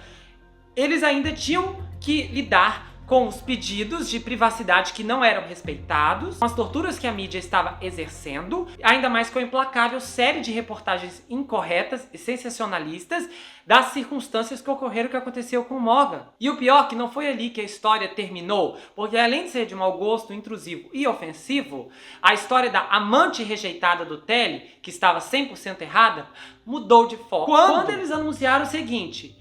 eles ainda tinham que lidar com os pedidos de privacidade que não eram respeitados, com as torturas que a mídia estava exercendo, ainda mais com a implacável série de reportagens incorretas e sensacionalistas das circunstâncias que ocorreram, que aconteceu com Morgan. E o pior, que não foi ali que a história terminou, porque além de ser de mau gosto, intrusivo e ofensivo, a história da amante rejeitada do Telly, que estava 100% errada, mudou de foco. Quando eles anunciaram o seguinte: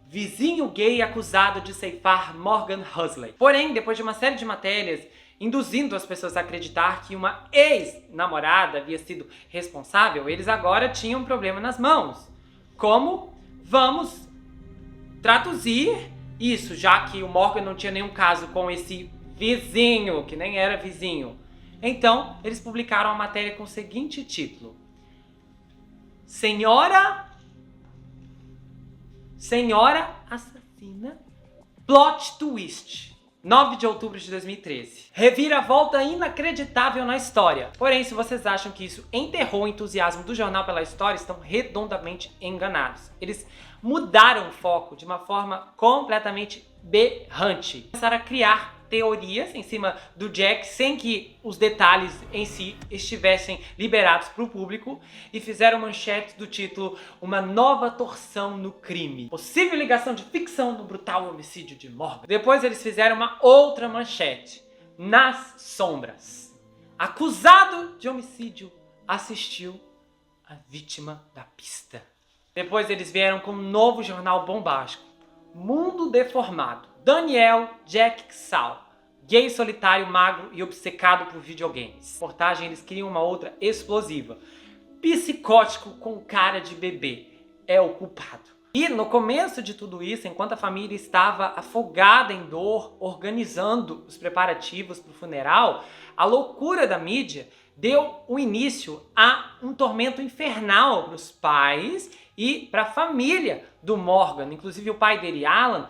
vizinho gay acusado de ceifar Morgan Huxley. Porém, depois de uma série de matérias induzindo as pessoas a acreditar que uma ex-namorada havia sido responsável, eles agora tinham um problema nas mãos. Como vamos traduzir isso, já que o Morgan não tinha nenhum caso com esse vizinho, que nem era vizinho? Então, eles publicaram a matéria com o seguinte título: Senhora assassina, plot twist. 9 de outubro de 2013. Reviravolta inacreditável na história. Porém, se vocês acham que isso enterrou o entusiasmo do jornal pela história, estão redondamente enganados. Eles mudaram o foco de uma forma completamente berrante. Começaram a criar teorias em cima do Jack sem que os detalhes em si estivessem liberados para o público e fizeram manchetes do título Uma nova torção no crime. Possível ligação de ficção no brutal homicídio de Morgan. Depois eles fizeram uma outra manchete. Nas sombras. Acusado de homicídio assistiu a vítima da pista. Depois eles vieram com um novo jornal bombástico. Mundo Deformado. Daniel Jack Sal, gay solitário, magro e obcecado por videogames. Reportagem, eles criam uma outra explosiva. Psicótico com cara de bebê é o culpado. E no começo de tudo isso, enquanto a família estava afogada em dor, organizando os preparativos para o funeral, a loucura da mídia deu o início a um tormento infernal para os pais e para a família do Morgan. Inclusive o pai dele, Alan,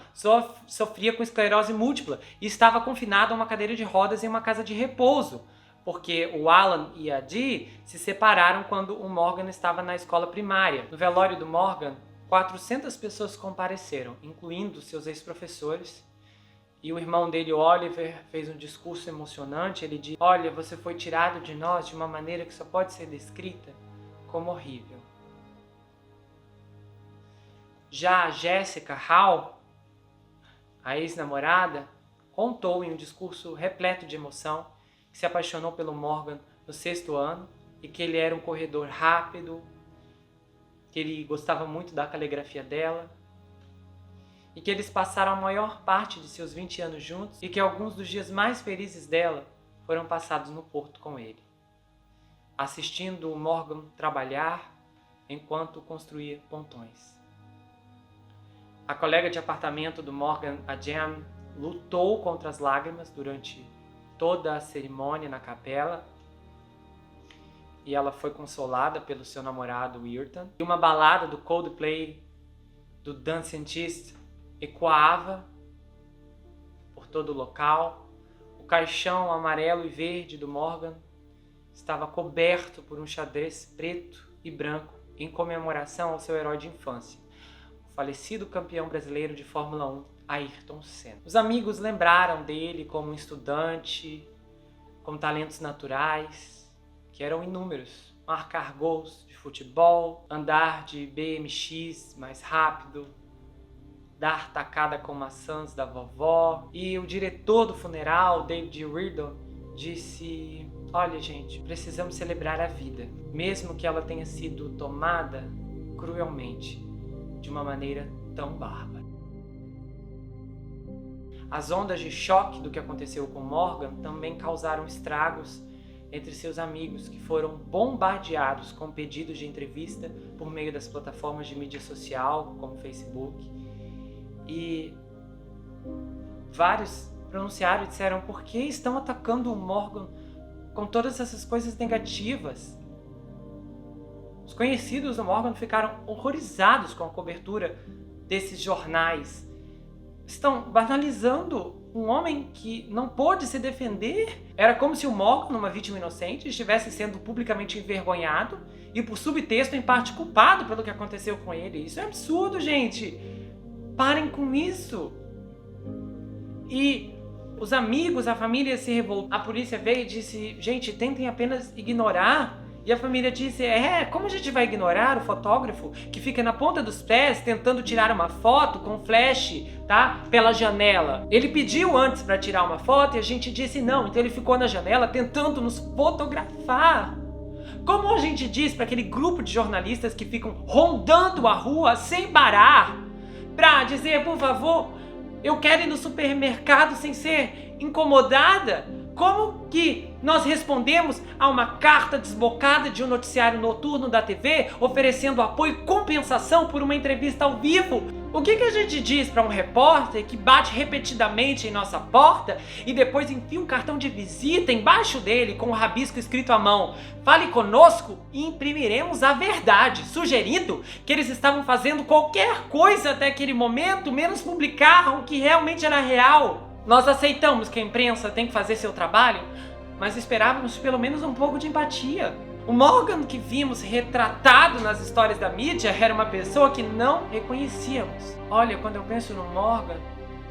sofria com esclerose múltipla e estava confinado a uma cadeira de rodas em uma casa de repouso, porque o Alan e a Dee se separaram quando o Morgan estava na escola primária. No velório do Morgan, 400 pessoas compareceram, incluindo seus ex-professores. E o irmão dele, Oliver, fez um discurso emocionante. Ele disse: olha, você foi tirado de nós de uma maneira que só pode ser descrita como horrível. Já a Jessica Hall, a ex-namorada, contou em um discurso repleto de emoção que se apaixonou pelo Morgan no 6º ano e que ele era um corredor rápido, que ele gostava muito da caligrafia dela e que eles passaram a maior parte de seus 20 anos juntos e que alguns dos dias mais felizes dela foram passados no porto com ele, assistindo o Morgan trabalhar enquanto construía pontões. A colega de apartamento do Morgan, a Jan, lutou contra as lágrimas durante toda a cerimônia na capela e ela foi consolada pelo seu namorado Ayrton. E uma balada do Coldplay, do Dance Scientist, ecoava por todo o local. O caixão amarelo e verde do Morgan estava coberto por um xadrez preto e branco em comemoração ao seu herói de infância, o falecido campeão brasileiro de Fórmula 1, Ayrton Senna. Os amigos lembraram dele como um estudante, com talentos naturais, que eram inúmeros. Marcar gols de futebol, andar de BMX mais rápido, dar tacada com maçãs da vovó. E o diretor do funeral, David Riddle, disse: olha, gente, precisamos celebrar a vida, mesmo que ela tenha sido tomada cruelmente, de uma maneira tão bárbara. As ondas de choque do que aconteceu com Morgan também causaram estragos entre seus amigos, que foram bombardeados com pedidos de entrevista por meio das plataformas de mídia social, como Facebook. E vários pronunciaram e disseram: por que estão atacando o Morgan com todas essas coisas negativas. Os conhecidos do Morgan ficaram horrorizados com a cobertura desses jornais. Estão banalizando um homem que não pôde se defender. Era como se o Morgan, uma vítima inocente, estivesse sendo publicamente envergonhado e, por subtexto, em parte culpado pelo que aconteceu com ele. Isso é absurdo, gente. Parem com isso. E os amigos, a família se revoltou. A polícia veio e disse, gente, tentem apenas ignorar. E a família disse, como a gente vai ignorar o fotógrafo que fica na ponta dos pés tentando tirar uma foto com flash, tá? Pela janela. Ele pediu antes para tirar uma foto e a gente disse não. Então ele ficou na janela tentando nos fotografar. Como a gente diz para aquele grupo de jornalistas que ficam rondando a rua sem parar para dizer, por favor, eu quero ir no supermercado sem ser incomodada? Como que nós respondemos a uma carta desbocada de um noticiário noturno da TV oferecendo apoio e compensação por uma entrevista ao vivo? O que a gente diz para um repórter que bate repetidamente em nossa porta e depois enfia um cartão de visita embaixo dele com um rabisco escrito à mão? Fale conosco e imprimiremos a verdade, sugerindo que eles estavam fazendo qualquer coisa até aquele momento, menos publicar o que realmente era real. Nós aceitamos que a imprensa tem que fazer seu trabalho, mas esperávamos pelo menos um pouco de empatia. O Morgan que vimos retratado nas histórias da mídia era uma pessoa que não reconhecíamos. Olha, quando eu penso no Morgan,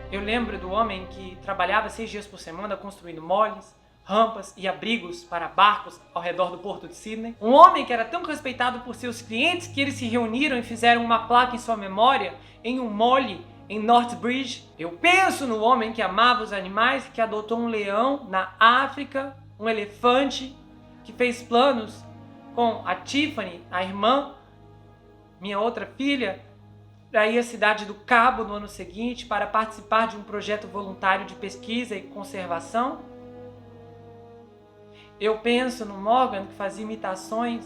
eu lembro do homem que trabalhava 6 dias por semana construindo moles, rampas e abrigos para barcos ao redor do porto de Sydney. Um homem que era tão respeitado por seus clientes que eles se reuniram e fizeram uma placa em sua memória em um mole em Northbridge. Eu penso no homem que amava os animais, que adotou um leão na África, um elefante, que fez planos com a Tiffany, a irmã, minha outra filha, para ir à cidade do Cabo no ano seguinte para participar de um projeto voluntário de pesquisa e conservação. Eu penso no Morgan que fazia imitações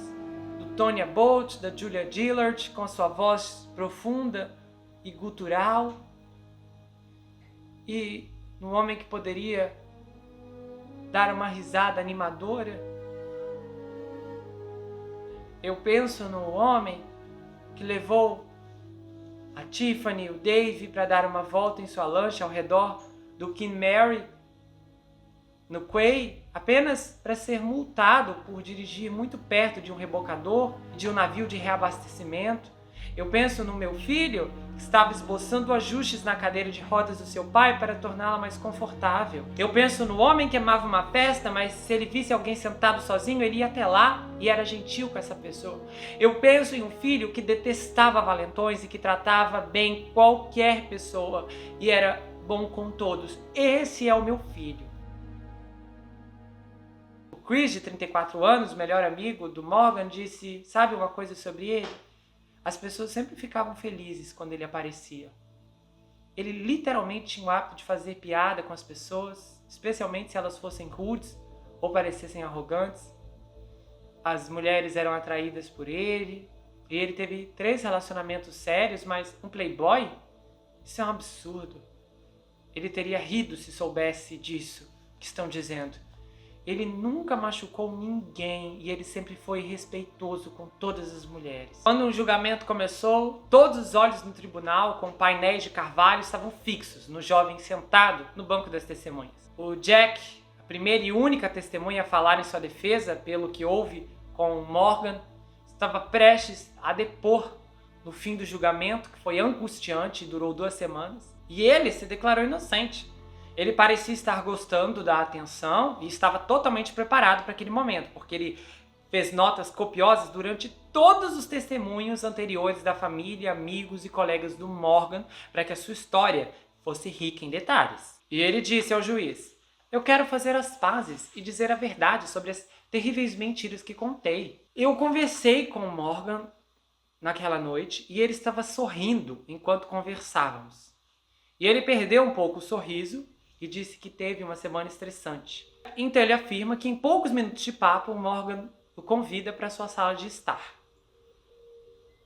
do Tony Abbott, da Julia Gillard, com sua voz profunda e gutural, e no homem que poderia dar uma risada animadora. Eu penso no homem que levou a Tiffany e o Dave para dar uma volta em sua lancha ao redor do King Mary, no Quay, apenas para ser multado por dirigir muito perto de um rebocador e de um navio de reabastecimento. Eu penso no meu filho, que estava esboçando ajustes na cadeira de rodas do seu pai para torná-la mais confortável. Eu penso no homem que amava uma festa, mas se ele visse alguém sentado sozinho, ele ia até lá e era gentil com essa pessoa. Eu penso em um filho que detestava valentões e que tratava bem qualquer pessoa e era bom com todos. Esse é o meu filho. O Chris, de 34 anos, melhor amigo do Morgan, disse, sabe uma coisa sobre ele? As pessoas sempre ficavam felizes quando ele aparecia. Ele literalmente tinha o hábito de fazer piada com as pessoas, especialmente se elas fossem rudes ou parecessem arrogantes. As mulheres eram atraídas por ele. E ele teve 3 relacionamentos sérios, mas um playboy? Isso é um absurdo. Ele teria rido se soubesse disso que estão dizendo. Ele nunca machucou ninguém e ele sempre foi respeitoso com todas as mulheres. Quando o julgamento começou, todos os olhos no tribunal, com painéis de carvalho, estavam fixos no jovem sentado no banco das testemunhas. O Jack, a primeira e única testemunha a falar em sua defesa, pelo que houve com Morgan, estava prestes a depor no fim do julgamento, que foi angustiante e durou 2 semanas. E ele se declarou inocente. Ele parecia estar gostando da atenção e estava totalmente preparado para aquele momento, porque ele fez notas copiosas durante todos os testemunhos anteriores da família, amigos e colegas do Morgan, para que a sua história fosse rica em detalhes. E ele disse ao juiz, eu quero fazer as pazes e dizer a verdade sobre as terríveis mentiras que contei. Eu conversei com o Morgan naquela noite e ele estava sorrindo enquanto conversávamos. E ele perdeu um pouco o sorriso e disse que teve uma semana estressante. Então ele afirma que em poucos minutos de papo, o Morgan o convida para sua sala de estar,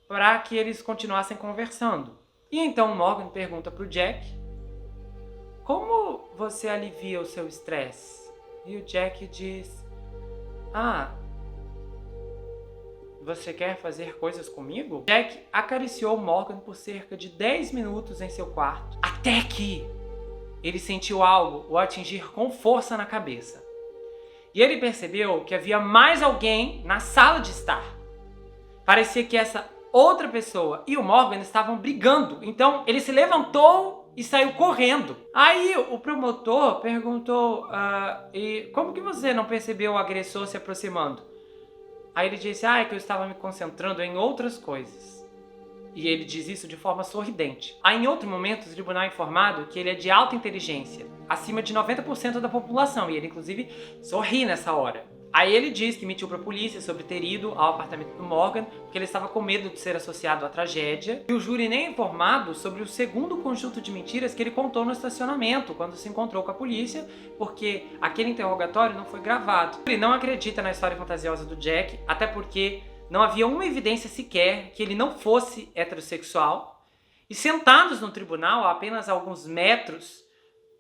para que eles continuassem conversando. E então o Morgan pergunta para o Jack, como você alivia o seu estresse? E o Jack diz, Ah, você quer fazer coisas comigo? Jack acariciou Morgan por cerca de 10 minutos em seu quarto, até que ele sentiu algo o atingir com força na cabeça. E ele percebeu que havia mais alguém na sala de estar. Parecia que essa outra pessoa e o Morgan estavam brigando. Então ele se levantou e saiu correndo. Aí o promotor perguntou: e como que você não percebeu o agressor se aproximando? Aí ele disse: é que eu estava me concentrando em outras coisas. E ele diz isso de forma sorridente. Aí em outro momento o tribunal é informado que ele é de alta inteligência, acima de 90% da população, e ele inclusive sorri nessa hora. Aí ele diz que mentiu para a polícia sobre ter ido ao apartamento do Morgan, porque ele estava com medo de ser associado à tragédia. E o júri nem é informado sobre o segundo conjunto de mentiras que ele contou no estacionamento, quando se encontrou com a polícia, porque aquele interrogatório não foi gravado. Ele não acredita na história fantasiosa do Jack, até porque não havia uma evidência sequer que ele não fosse heterossexual. E sentados no tribunal, a apenas alguns metros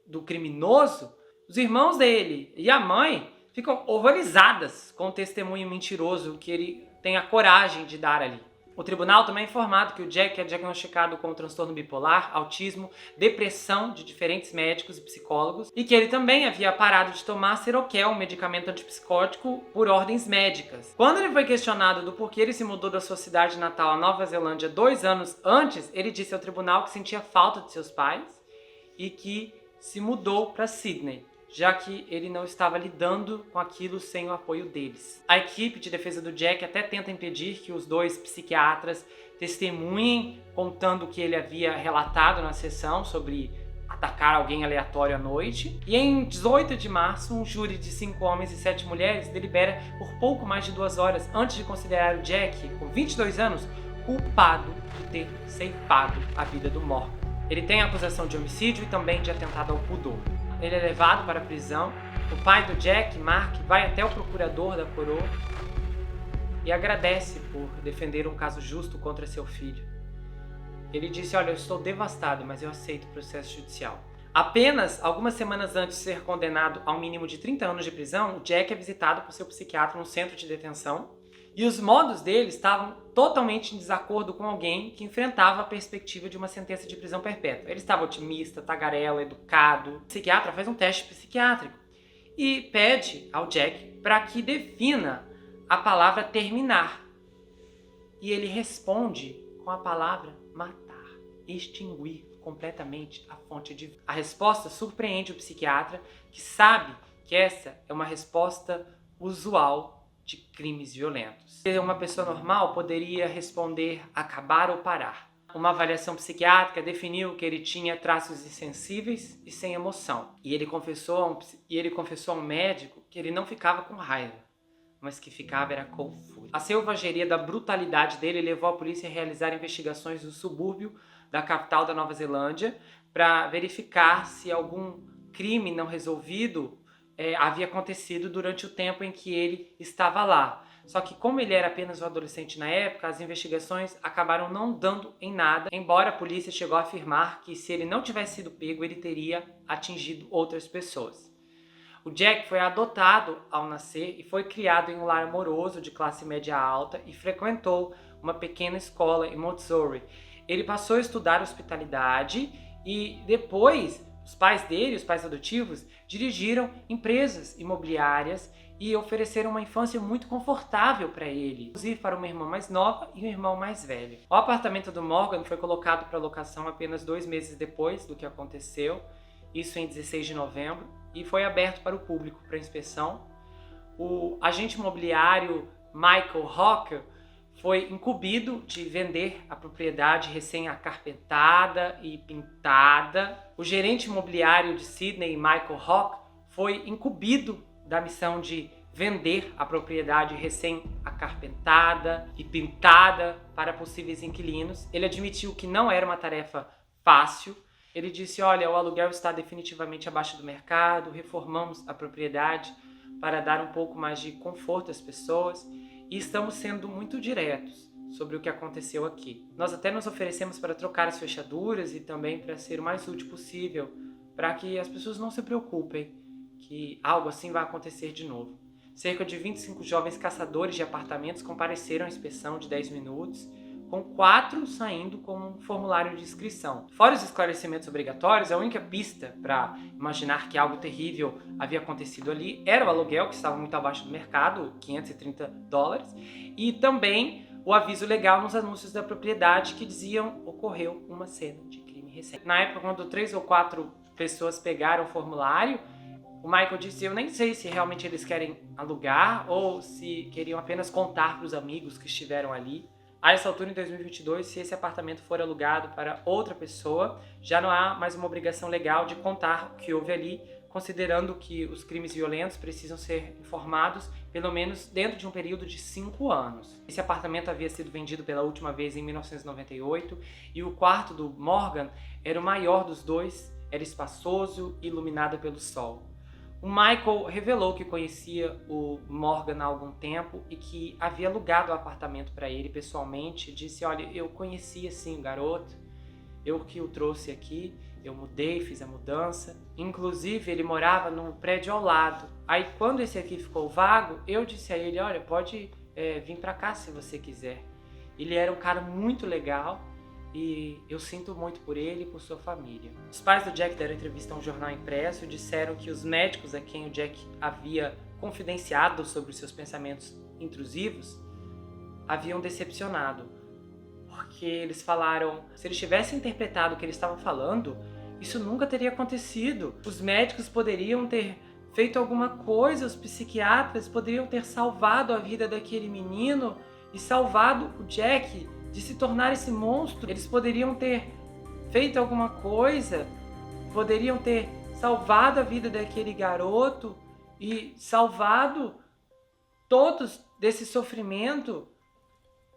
do criminoso, os irmãos dele e a mãe ficam horrorizadas com o testemunho mentiroso que ele tem a coragem de dar ali. O tribunal também é informado que o Jack é diagnosticado com transtorno bipolar, autismo, depressão de diferentes médicos e psicólogos, e que ele também havia parado de tomar Seroquel, um medicamento antipsicótico, por ordens médicas. Quando ele foi questionado do porquê ele se mudou da sua cidade natal à Nova Zelândia 2 anos antes, ele disse ao tribunal que sentia falta de seus pais e que se mudou para Sydney, já que ele não estava lidando com aquilo sem o apoio deles. A equipe de defesa do Jack até tenta impedir que os dois psiquiatras testemunhem contando o que ele havia relatado na sessão sobre atacar alguém aleatório à noite. E em 18 de março, um júri de 5 homens e 7 mulheres delibera por pouco mais de 2 horas antes de considerar o Jack, com 22 anos, culpado de ter ceifado a vida do Morgan. Ele tem a acusação de homicídio e também de atentado ao pudor. Ele é levado para a prisão. O pai do Jack, Mark, vai até o procurador da coroa e agradece por defender um caso justo contra seu filho. Ele disse: olha, eu estou devastado, mas eu aceito o processo judicial. Apenas algumas semanas antes de ser condenado ao mínimo de 30 anos de prisão, o Jack é visitado por seu psiquiatra no centro de detenção. E os modos dele estavam totalmente em desacordo com alguém que enfrentava a perspectiva de uma sentença de prisão perpétua. Ele estava otimista, tagarela, educado. O psiquiatra faz um teste psiquiátrico e pede ao Jack para que defina a palavra terminar. E ele responde com a palavra matar, extinguir completamente a fonte de vida. A resposta surpreende o psiquiatra, que sabe que essa é uma resposta usual de crimes violentos. Uma pessoa normal poderia responder acabar ou parar. Uma avaliação psiquiátrica definiu que ele tinha traços insensíveis e sem emoção. E ele confessou a um médico que ele não ficava com raiva, mas que ficava era com fúria. A selvageria da brutalidade dele levou a polícia a realizar investigações no subúrbio da capital da Nova Zelândia para verificar se algum crime não resolvido havia acontecido durante o tempo em que ele estava lá. Só que como ele era apenas um adolescente na época, as investigações acabaram não dando em nada, embora a polícia chegou a afirmar que se ele não tivesse sido pego, ele teria atingido outras pessoas. O Jack foi adotado ao nascer e foi criado em um lar amoroso de classe média alta e frequentou uma pequena escola em Montessori. Ele passou a estudar hospitalidade e depois os pais dele, os pais adotivos, dirigiram empresas imobiliárias e ofereceram uma infância muito confortável para ele, inclusive para uma irmã mais nova e um irmão mais velho. O apartamento do Morgan foi colocado para locação apenas 2 meses depois do que aconteceu, isso em 16 de novembro, e foi aberto para o público para inspeção. O agente imobiliário Michael Hawker foi incumbido de vender a propriedade recém-acarpentada e pintada. O gerente imobiliário de Sydney, Michael Hawke, foi incumbido da missão de vender a propriedade recém-acarpentada e pintada para possíveis inquilinos. Ele admitiu que não era uma tarefa fácil. Ele disse: olha, o aluguel está definitivamente abaixo do mercado, reformamos a propriedade para dar um pouco mais de conforto às pessoas e estamos sendo muito diretos sobre o que aconteceu aqui. Nós até nos oferecemos para trocar as fechaduras e também para ser o mais útil possível, para que as pessoas não se preocupem que algo assim vai acontecer de novo. cerca de 25 jovens caçadores de apartamentos compareceram à inspeção de 10 minutos, com 4 saindo com um formulário de inscrição. Fora os esclarecimentos obrigatórios, a única pista para imaginar que algo terrível havia acontecido ali era o aluguel, que estava muito abaixo do mercado, $530, e também o aviso legal nos anúncios da propriedade que diziam ocorreu uma cena de crime recente. Na época, quando 3 ou 4 pessoas pegaram o formulário, o Michael disse, eu nem sei se realmente eles querem alugar ou se queriam apenas contar para os amigos que estiveram ali. A essa altura, em 2022, se esse apartamento for alugado para outra pessoa, já não há mais uma obrigação legal de contar o que houve ali, considerando que os crimes violentos precisam ser informados pelo menos dentro de um período de 5 anos. Esse apartamento havia sido vendido pela última vez em 1998 e o quarto do Morgan era o maior dos dois, era espaçoso e iluminado pelo sol. O Michael revelou que conhecia o Morgan há algum tempo e que havia alugado o apartamento para ele pessoalmente. Disse, olha, eu conhecia sim o garoto, eu que o trouxe aqui, eu mudei, fiz a mudança. Inclusive, ele morava no prédio ao lado. Aí, quando esse aqui ficou vago, eu disse a ele, olha, pode vir para cá se você quiser. Ele era um cara muito legal. E eu sinto muito por ele e por sua família. Os pais do Jack deram entrevista a um jornal impresso e disseram que os médicos a quem o Jack havia confidenciado sobre os seus pensamentos intrusivos haviam decepcionado. Porque eles falaram, se eles tivessem interpretado o que eles estavam falando, isso nunca teria acontecido. Os médicos poderiam ter feito alguma coisa, os psiquiatras poderiam ter salvado a vida daquele menino e salvado o Jack de se tornar esse monstro. Eles poderiam ter feito alguma coisa, poderiam ter salvado a vida daquele garoto e salvado todos desse sofrimento.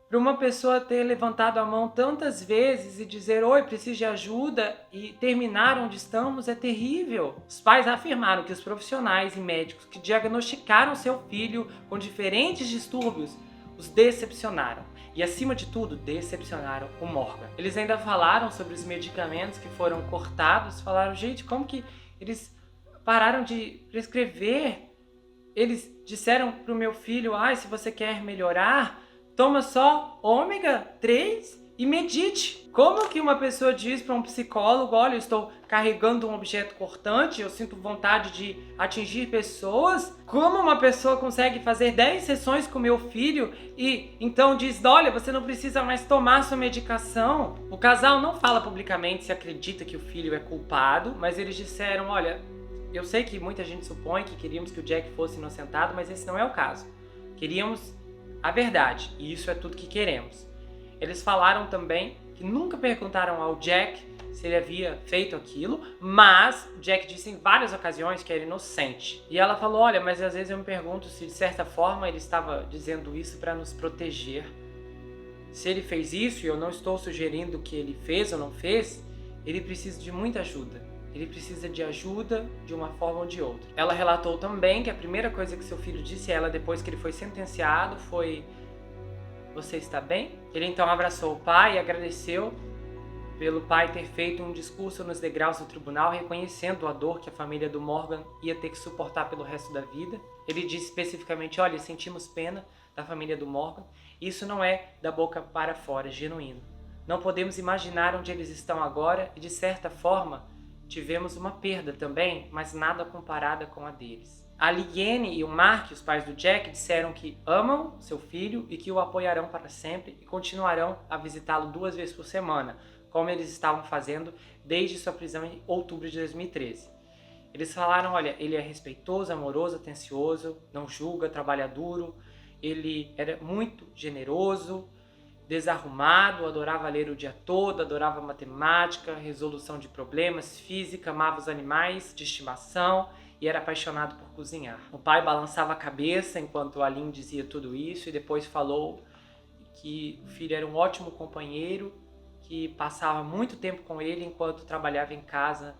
Para uma pessoa ter levantado a mão tantas vezes e dizer, oi, preciso de ajuda, e terminar onde estamos é terrível. Os pais afirmaram que os profissionais e médicos que diagnosticaram seu filho com diferentes distúrbios os decepcionaram. E, acima de tudo, decepcionaram o Morgan. Eles ainda falaram sobre os medicamentos que foram cortados. Falaram, gente, como que eles pararam de prescrever? Eles disseram pro meu filho, se você quer melhorar, toma só ômega 3 e medite. Como que uma pessoa diz para um psicólogo, olha, eu estou carregando um objeto cortante, eu sinto vontade de atingir pessoas? Como uma pessoa consegue fazer 10 sessões com meu filho e então diz, olha, você não precisa mais tomar sua medicação? O casal não fala publicamente se acredita que o filho é culpado, mas eles disseram, olha, eu sei que muita gente supõe que queríamos que o Jack fosse inocentado, mas esse não é o caso. Queríamos a verdade, e isso é tudo que queremos. Eles falaram também que nunca perguntaram ao Jack se ele havia feito aquilo, mas o Jack disse em várias ocasiões que era inocente. E ela falou, olha, mas às vezes eu me pergunto se de certa forma ele estava dizendo isso para nos proteger. Se ele fez isso, e eu não estou sugerindo que ele fez ou não fez, ele precisa de muita ajuda. Ele precisa de ajuda de uma forma ou de outra. Ela relatou também que a primeira coisa que seu filho disse a ela depois que ele foi sentenciado foi, você está bem? Ele então abraçou o pai e agradeceu pelo pai ter feito um discurso nos degraus do tribunal, reconhecendo a dor que a família do Morgan ia ter que suportar pelo resto da vida. Ele disse especificamente, olha, sentimos pena da família do Morgan. Isso não é da boca para fora, genuíno. Não podemos imaginar onde eles estão agora e, de certa forma, tivemos uma perda também, mas nada comparada com a deles. A Liane e o Mark, os pais do Jack, disseram que amam seu filho e que o apoiarão para sempre e continuarão a visitá-lo 2 vezes por semana, como eles estavam fazendo desde sua prisão em outubro de 2013. Eles falaram, olha, ele é respeitoso, amoroso, atencioso, não julga, trabalha duro, ele era muito generoso, desarrumado, adorava ler o dia todo, adorava matemática, resolução de problemas, física, amava os animais de estimação e era apaixonado por cozinhar. O pai balançava a cabeça enquanto a Lynn dizia tudo isso e depois falou que o filho era um ótimo companheiro, que passava muito tempo com ele enquanto trabalhava em casa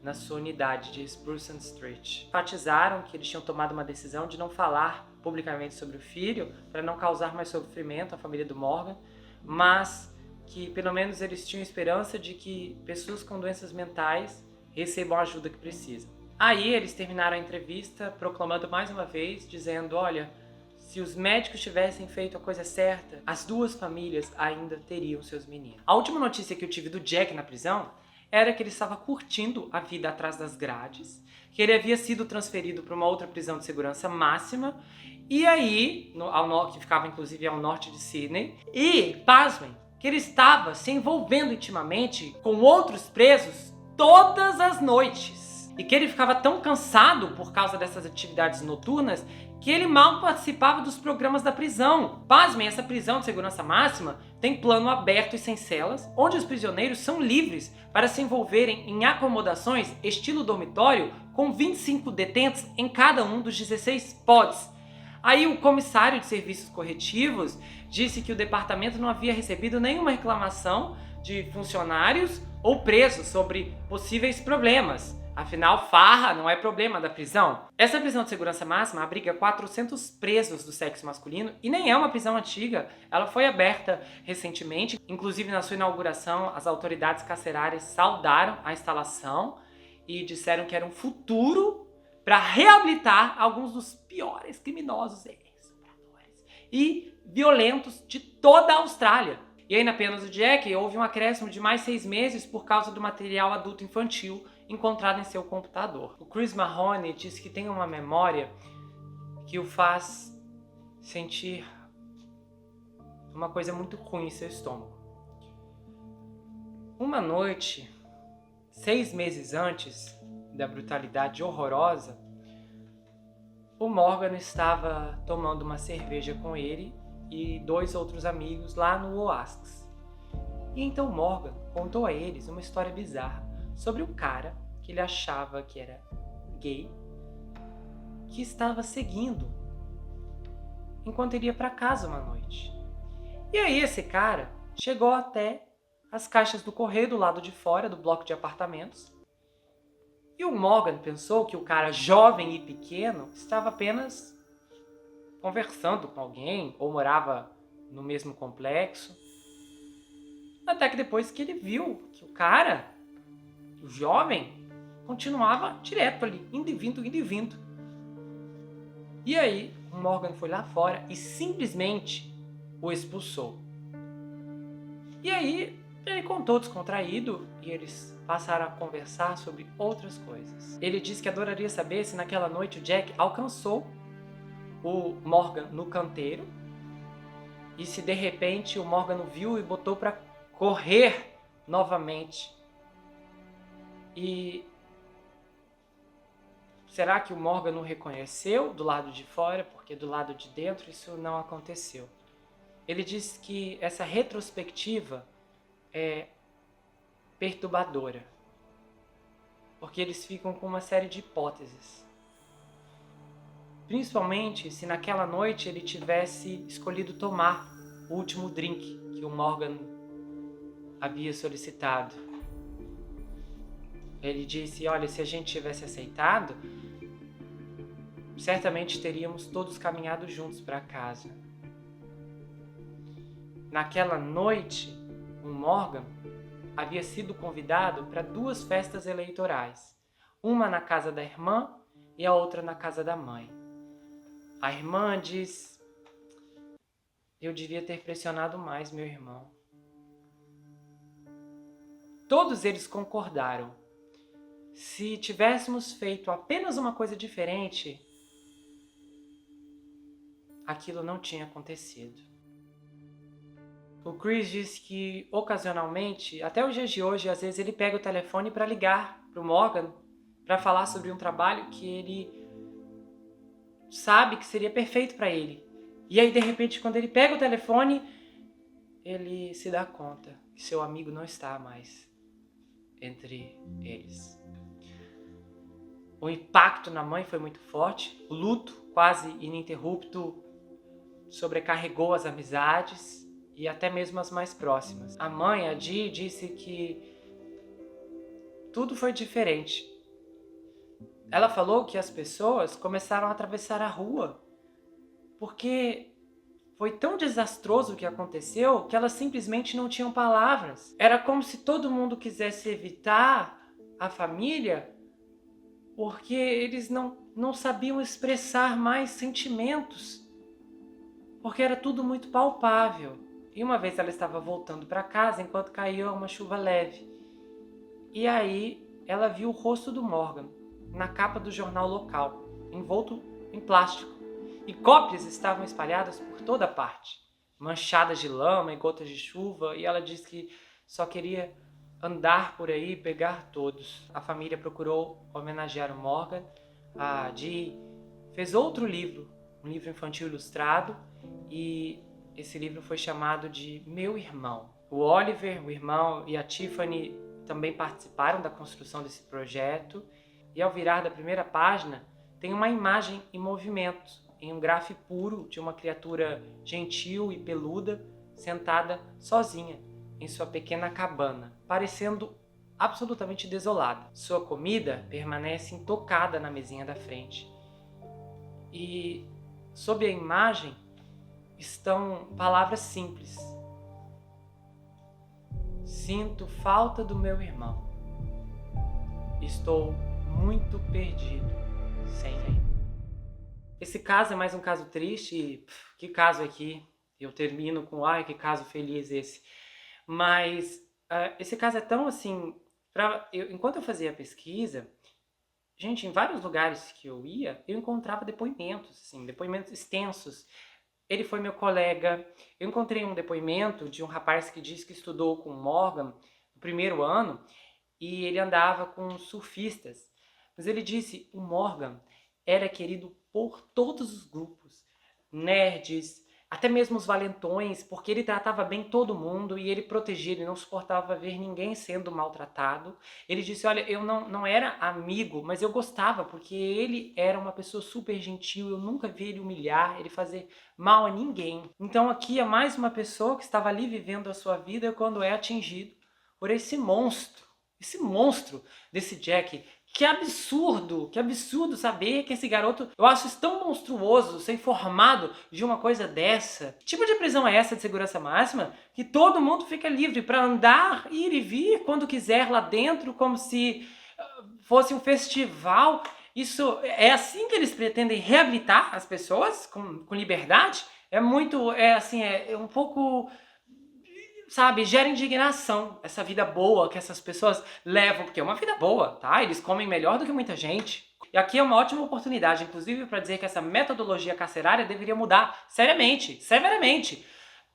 na sua unidade de Spruce Street. Enfatizaram que eles tinham tomado uma decisão de não falar publicamente sobre o filho para não causar mais sofrimento à família do Morgan, mas que pelo menos eles tinham esperança de que pessoas com doenças mentais recebam a ajuda que precisam. Aí eles terminaram a entrevista proclamando mais uma vez, dizendo, olha, se os médicos tivessem feito a coisa certa, as duas famílias ainda teriam seus meninos. A última notícia que eu tive do Jack na prisão era que ele estava curtindo a vida atrás das grades, que ele havia sido transferido para uma outra prisão de segurança máxima, e aí, que ficava inclusive ao norte de Sydney, e, pasmem, que ele estava se envolvendo intimamente com outros presos todas as noites. E que ele ficava tão cansado por causa dessas atividades noturnas que ele mal participava dos programas da prisão. Pasmem, essa prisão de segurança máxima tem plano aberto e sem celas, onde os prisioneiros são livres para se envolverem em acomodações estilo dormitório com 25 detentos em cada um dos 16 pods. Aí o comissário de serviços corretivos disse que o departamento não havia recebido nenhuma reclamação de funcionários ou presos sobre possíveis problemas. Afinal, farra não é problema da prisão. Essa prisão de segurança máxima abriga 400 presos do sexo masculino e nem é uma prisão antiga. Ela foi aberta recentemente. Inclusive, na sua inauguração, as autoridades carcerárias saudaram a instalação e disseram que era um futuro para reabilitar alguns dos piores criminosos e violentos de toda a Austrália. E aí, na apenas do Jack, houve um acréscimo de mais 6 meses por causa do material adulto infantil encontrado em seu computador. O Chris Mahoney diz que tem uma memória que o faz sentir uma coisa muito ruim em seu estômago. Uma noite, 6 meses antes da brutalidade horrorosa, o Morgan estava tomando uma cerveja com ele e 2 outros amigos lá no Oasis. E então Morgan contou a eles uma história bizarra sobre um cara que ele achava que era gay, que estava seguindo enquanto ele ia para casa uma noite. E aí esse cara chegou até as caixas do correio do lado de fora do bloco de apartamentos. E o Morgan pensou que o cara jovem e pequeno estava apenas conversando com alguém ou morava no mesmo complexo. Até que depois que ele viu que o cara, o jovem, continuava direto ali, indo e vindo, indo e vindo. E aí o Morgan foi lá fora e simplesmente o expulsou. E aí ele contou descontraído e eles passaram a conversar sobre outras coisas. Ele disse que adoraria saber se naquela noite o Jack alcançou o Morgan no canteiro e se de repente o Morgan o viu e botou para correr novamente. E será que o Morgan o reconheceu do lado de fora? Porque do lado de dentro isso não aconteceu. Ele disse que essa retrospectiva é perturbadora, porque eles ficam com uma série de hipóteses. Principalmente se naquela noite ele tivesse escolhido tomar o último drink que o Morgan havia solicitado. Ele disse, olha, se a gente tivesse aceitado, certamente teríamos todos caminhado juntos para casa. Naquela noite, o Morgan havia sido convidado para 2 festas eleitorais. Uma na casa da irmã e a outra na casa da mãe. A irmã diz, eu devia ter pressionado mais meu irmão. Todos eles concordaram. Se tivéssemos feito apenas uma coisa diferente, aquilo não tinha acontecido. O Chris diz que, ocasionalmente, até os dias de hoje, às vezes ele pega o telefone para ligar para o Morgan para falar sobre um trabalho que ele sabe que seria perfeito para ele. E aí, de repente, quando ele pega o telefone, ele se dá conta que seu amigo não está mais entre eles. O impacto na mãe foi muito forte, o luto quase ininterrupto sobrecarregou as amizades e até mesmo as mais próximas. A mãe, a Dee, disse que tudo foi diferente. Ela falou que as pessoas começaram a atravessar a rua porque foi tão desastroso o que aconteceu que elas simplesmente não tinham palavras. Era como se todo mundo quisesse evitar a família porque eles não sabiam expressar mais sentimentos, porque era tudo muito palpável. E uma vez ela estava voltando para casa enquanto caía uma chuva leve. E aí ela viu o rosto do Morgan na capa do jornal local, envolto em plástico. E cópias estavam espalhadas por toda parte, manchadas de lama e gotas de chuva, e ela disse que só queria andar por aí e pegar todos. A família procurou homenagear o Morgan. A Dee fez outro livro, um livro infantil ilustrado, e esse livro foi chamado de Meu Irmão. O Oliver, o irmão, e a Tiffany também participaram da construção desse projeto, e ao virar da primeira página tem uma imagem em movimento, em um grafo puro de uma criatura gentil e peluda sentada sozinha em sua pequena cabana, parecendo absolutamente desolada. Sua comida permanece intocada na mesinha da frente. E sob a imagem estão palavras simples. Sinto falta do meu irmão. Estou muito perdido sem ele. Esse caso é mais um caso triste e que caso aqui. Eu termino com, ai, que caso feliz esse. Mas esse caso é tão assim, enquanto eu fazia a pesquisa, gente, em vários lugares que eu ia, eu encontrava depoimentos, assim, depoimentos extensos. Ele foi meu colega. Eu encontrei um depoimento de um rapaz que disse que estudou com Morgan no primeiro ano e ele andava com surfistas. Mas ele disse, o Morgan era querido por todos os grupos, nerds, até mesmo os valentões, porque ele tratava bem todo mundo e ele protegia, ele não suportava ver ninguém sendo maltratado. Ele disse, olha, eu não era amigo, mas eu gostava, porque ele era uma pessoa super gentil, eu nunca vi ele humilhar, ele fazer mal a ninguém. Então aqui é mais uma pessoa que estava ali vivendo a sua vida quando é atingido por esse monstro desse Jack. Que absurdo saber que esse garoto... Eu acho isso tão monstruoso ser informado de uma coisa dessa. Que tipo de prisão é essa de segurança máxima? Que todo mundo fica livre para andar, ir e vir quando quiser lá dentro, como se fosse um festival. Isso é assim que eles pretendem reabilitar as pessoas com liberdade? É um pouco... Sabe, gera indignação essa vida boa que essas pessoas levam, porque é uma vida boa, tá? Eles comem melhor do que muita gente. E aqui é uma ótima oportunidade, inclusive, para dizer que essa metodologia carcerária deveria mudar seriamente, severamente.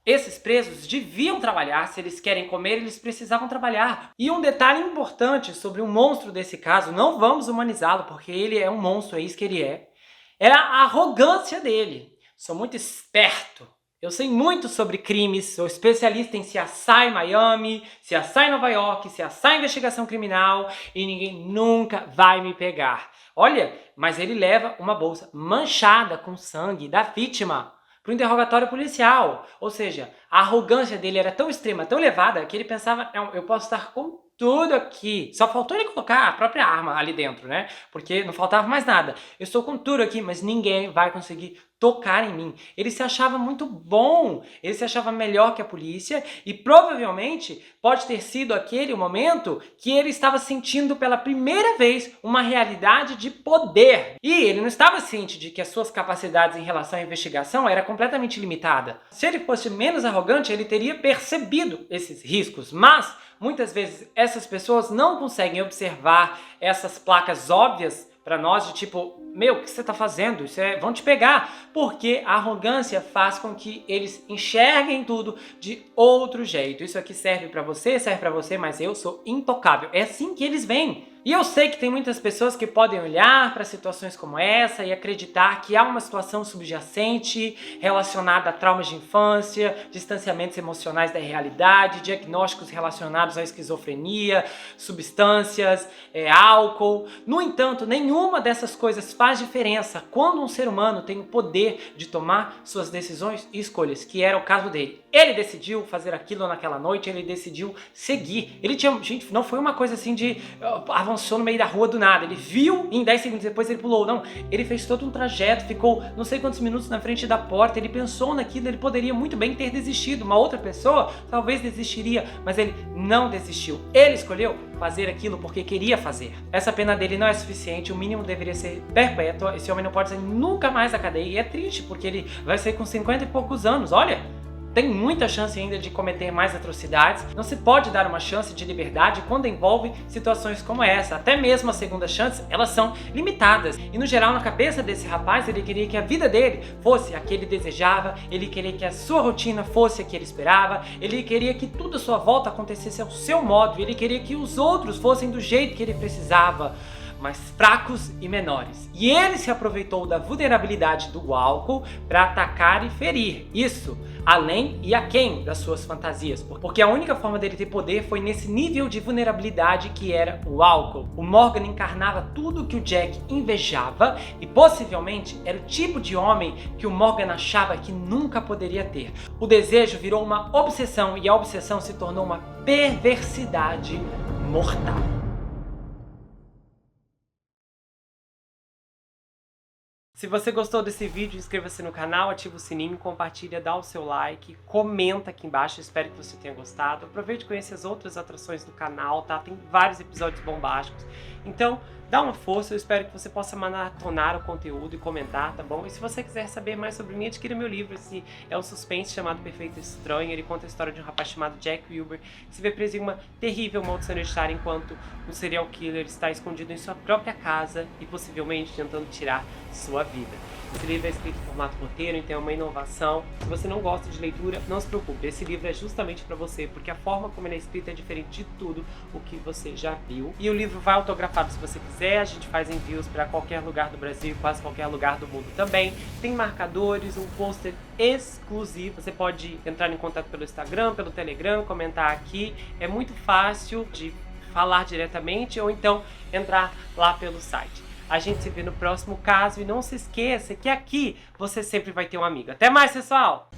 Esses presos deviam trabalhar, se eles querem comer, eles precisavam trabalhar. E um detalhe importante sobre o monstro desse caso, não vamos humanizá-lo, porque ele é um monstro, é isso que ele é a arrogância dele. Sou muito esperto. Eu sei muito sobre crimes, sou especialista em CSI Miami, CSI Nova York, CSI Investigação Criminal e ninguém nunca vai me pegar. Olha, mas ele leva uma bolsa manchada com sangue da vítima para o interrogatório policial. Ou seja, a arrogância dele era tão extrema, tão elevada, que ele pensava, não, eu posso estar com tudo aqui. Só faltou ele colocar a própria arma ali dentro, né? Porque não faltava mais nada. Eu estou com tudo aqui, mas ninguém vai conseguir tocar em mim. Ele se achava muito bom, ele se achava melhor que a polícia e provavelmente pode ter sido aquele momento que ele estava sentindo pela primeira vez uma realidade de poder. E ele não estava ciente de que as suas capacidades em relação à investigação era completamente limitada. Se ele fosse menos arrogante, ele teria percebido esses riscos, mas muitas vezes essas pessoas não conseguem observar essas placas óbvias para nós de tipo, meu, o que você está fazendo? Vão te pegar. Porque a arrogância faz com que eles enxerguem tudo de outro jeito. Isso aqui serve para você, mas eu sou intocável. É assim que eles veem. E eu sei que tem muitas pessoas que podem olhar para situações como essa e acreditar que há uma situação subjacente relacionada a traumas de infância, distanciamentos emocionais da realidade, diagnósticos relacionados à esquizofrenia, substâncias, álcool. No entanto, nenhuma dessas coisas faz diferença quando um ser humano tem o poder de tomar suas decisões e escolhas, que era o caso dele. Ele decidiu fazer aquilo naquela noite, ele decidiu seguir. Ele tinha... Gente, não foi uma coisa assim de... avançou no meio da rua do nada. Ele viu e em 10 segundos depois ele pulou. Não, ele fez todo um trajeto, ficou não sei quantos minutos na frente da porta. Ele pensou naquilo, ele poderia muito bem ter desistido. Uma outra pessoa talvez desistiria, mas ele não desistiu. Ele escolheu fazer aquilo porque queria fazer. Essa pena dele não é suficiente, o mínimo deveria ser perpétua. Esse homem não pode sair nunca mais da cadeia. E é triste, porque ele vai sair com 50 e poucos anos. Olha, tem muita chance ainda de cometer mais atrocidades. Não se pode dar uma chance de liberdade quando envolve situações como essa. Até mesmo as segundas chances, elas são limitadas. E no geral, na cabeça desse rapaz, ele queria que a vida dele fosse a que ele desejava, ele queria que a sua rotina fosse a que ele esperava, ele queria que tudo à sua volta acontecesse ao seu modo, ele queria que os outros fossem do jeito que ele precisava, mais fracos e menores. E ele se aproveitou da vulnerabilidade do álcool para atacar e ferir. Isso além e aquém das suas fantasias, porque a única forma dele ter poder foi nesse nível de vulnerabilidade que era o álcool. O Morgan encarnava tudo que o Jack invejava e possivelmente era o tipo de homem que o Morgan achava que nunca poderia ter. O desejo virou uma obsessão e a obsessão se tornou uma perversidade mortal. Se você gostou desse vídeo, inscreva-se no canal, ativa o sininho, compartilha, dá o seu like, comenta aqui embaixo, espero que você tenha gostado. Aproveite e conheça as outras atrações do canal, tá? Tem vários episódios bombásticos. Então, dá uma força, eu espero que você possa maratonar o conteúdo e comentar, tá bom? E se você quiser saber mais sobre mim, adquira meu livro. Esse é um suspense chamado Perfeito Estranho. Ele conta a história de um rapaz chamado Jack Wilbur, que se vê preso em uma terrível maldição hereditária enquanto um serial killer está escondido em sua própria casa e possivelmente tentando tirar sua vida. Esse livro é escrito em formato roteiro, então é uma inovação. Se você não gosta de leitura, não se preocupe. Esse livro é justamente para você, porque a forma como ele é escrito é diferente de tudo o que você já viu. E o livro vai autografado se você quiser. A gente faz envios para qualquer lugar do Brasil e quase qualquer lugar do mundo também. Tem marcadores, um pôster exclusivo. Você pode entrar em contato pelo Instagram, pelo Telegram, comentar aqui. É muito fácil de falar diretamente ou então entrar lá pelo site. A gente se vê no próximo caso e não se esqueça que aqui você sempre vai ter um amigo. Até mais, pessoal!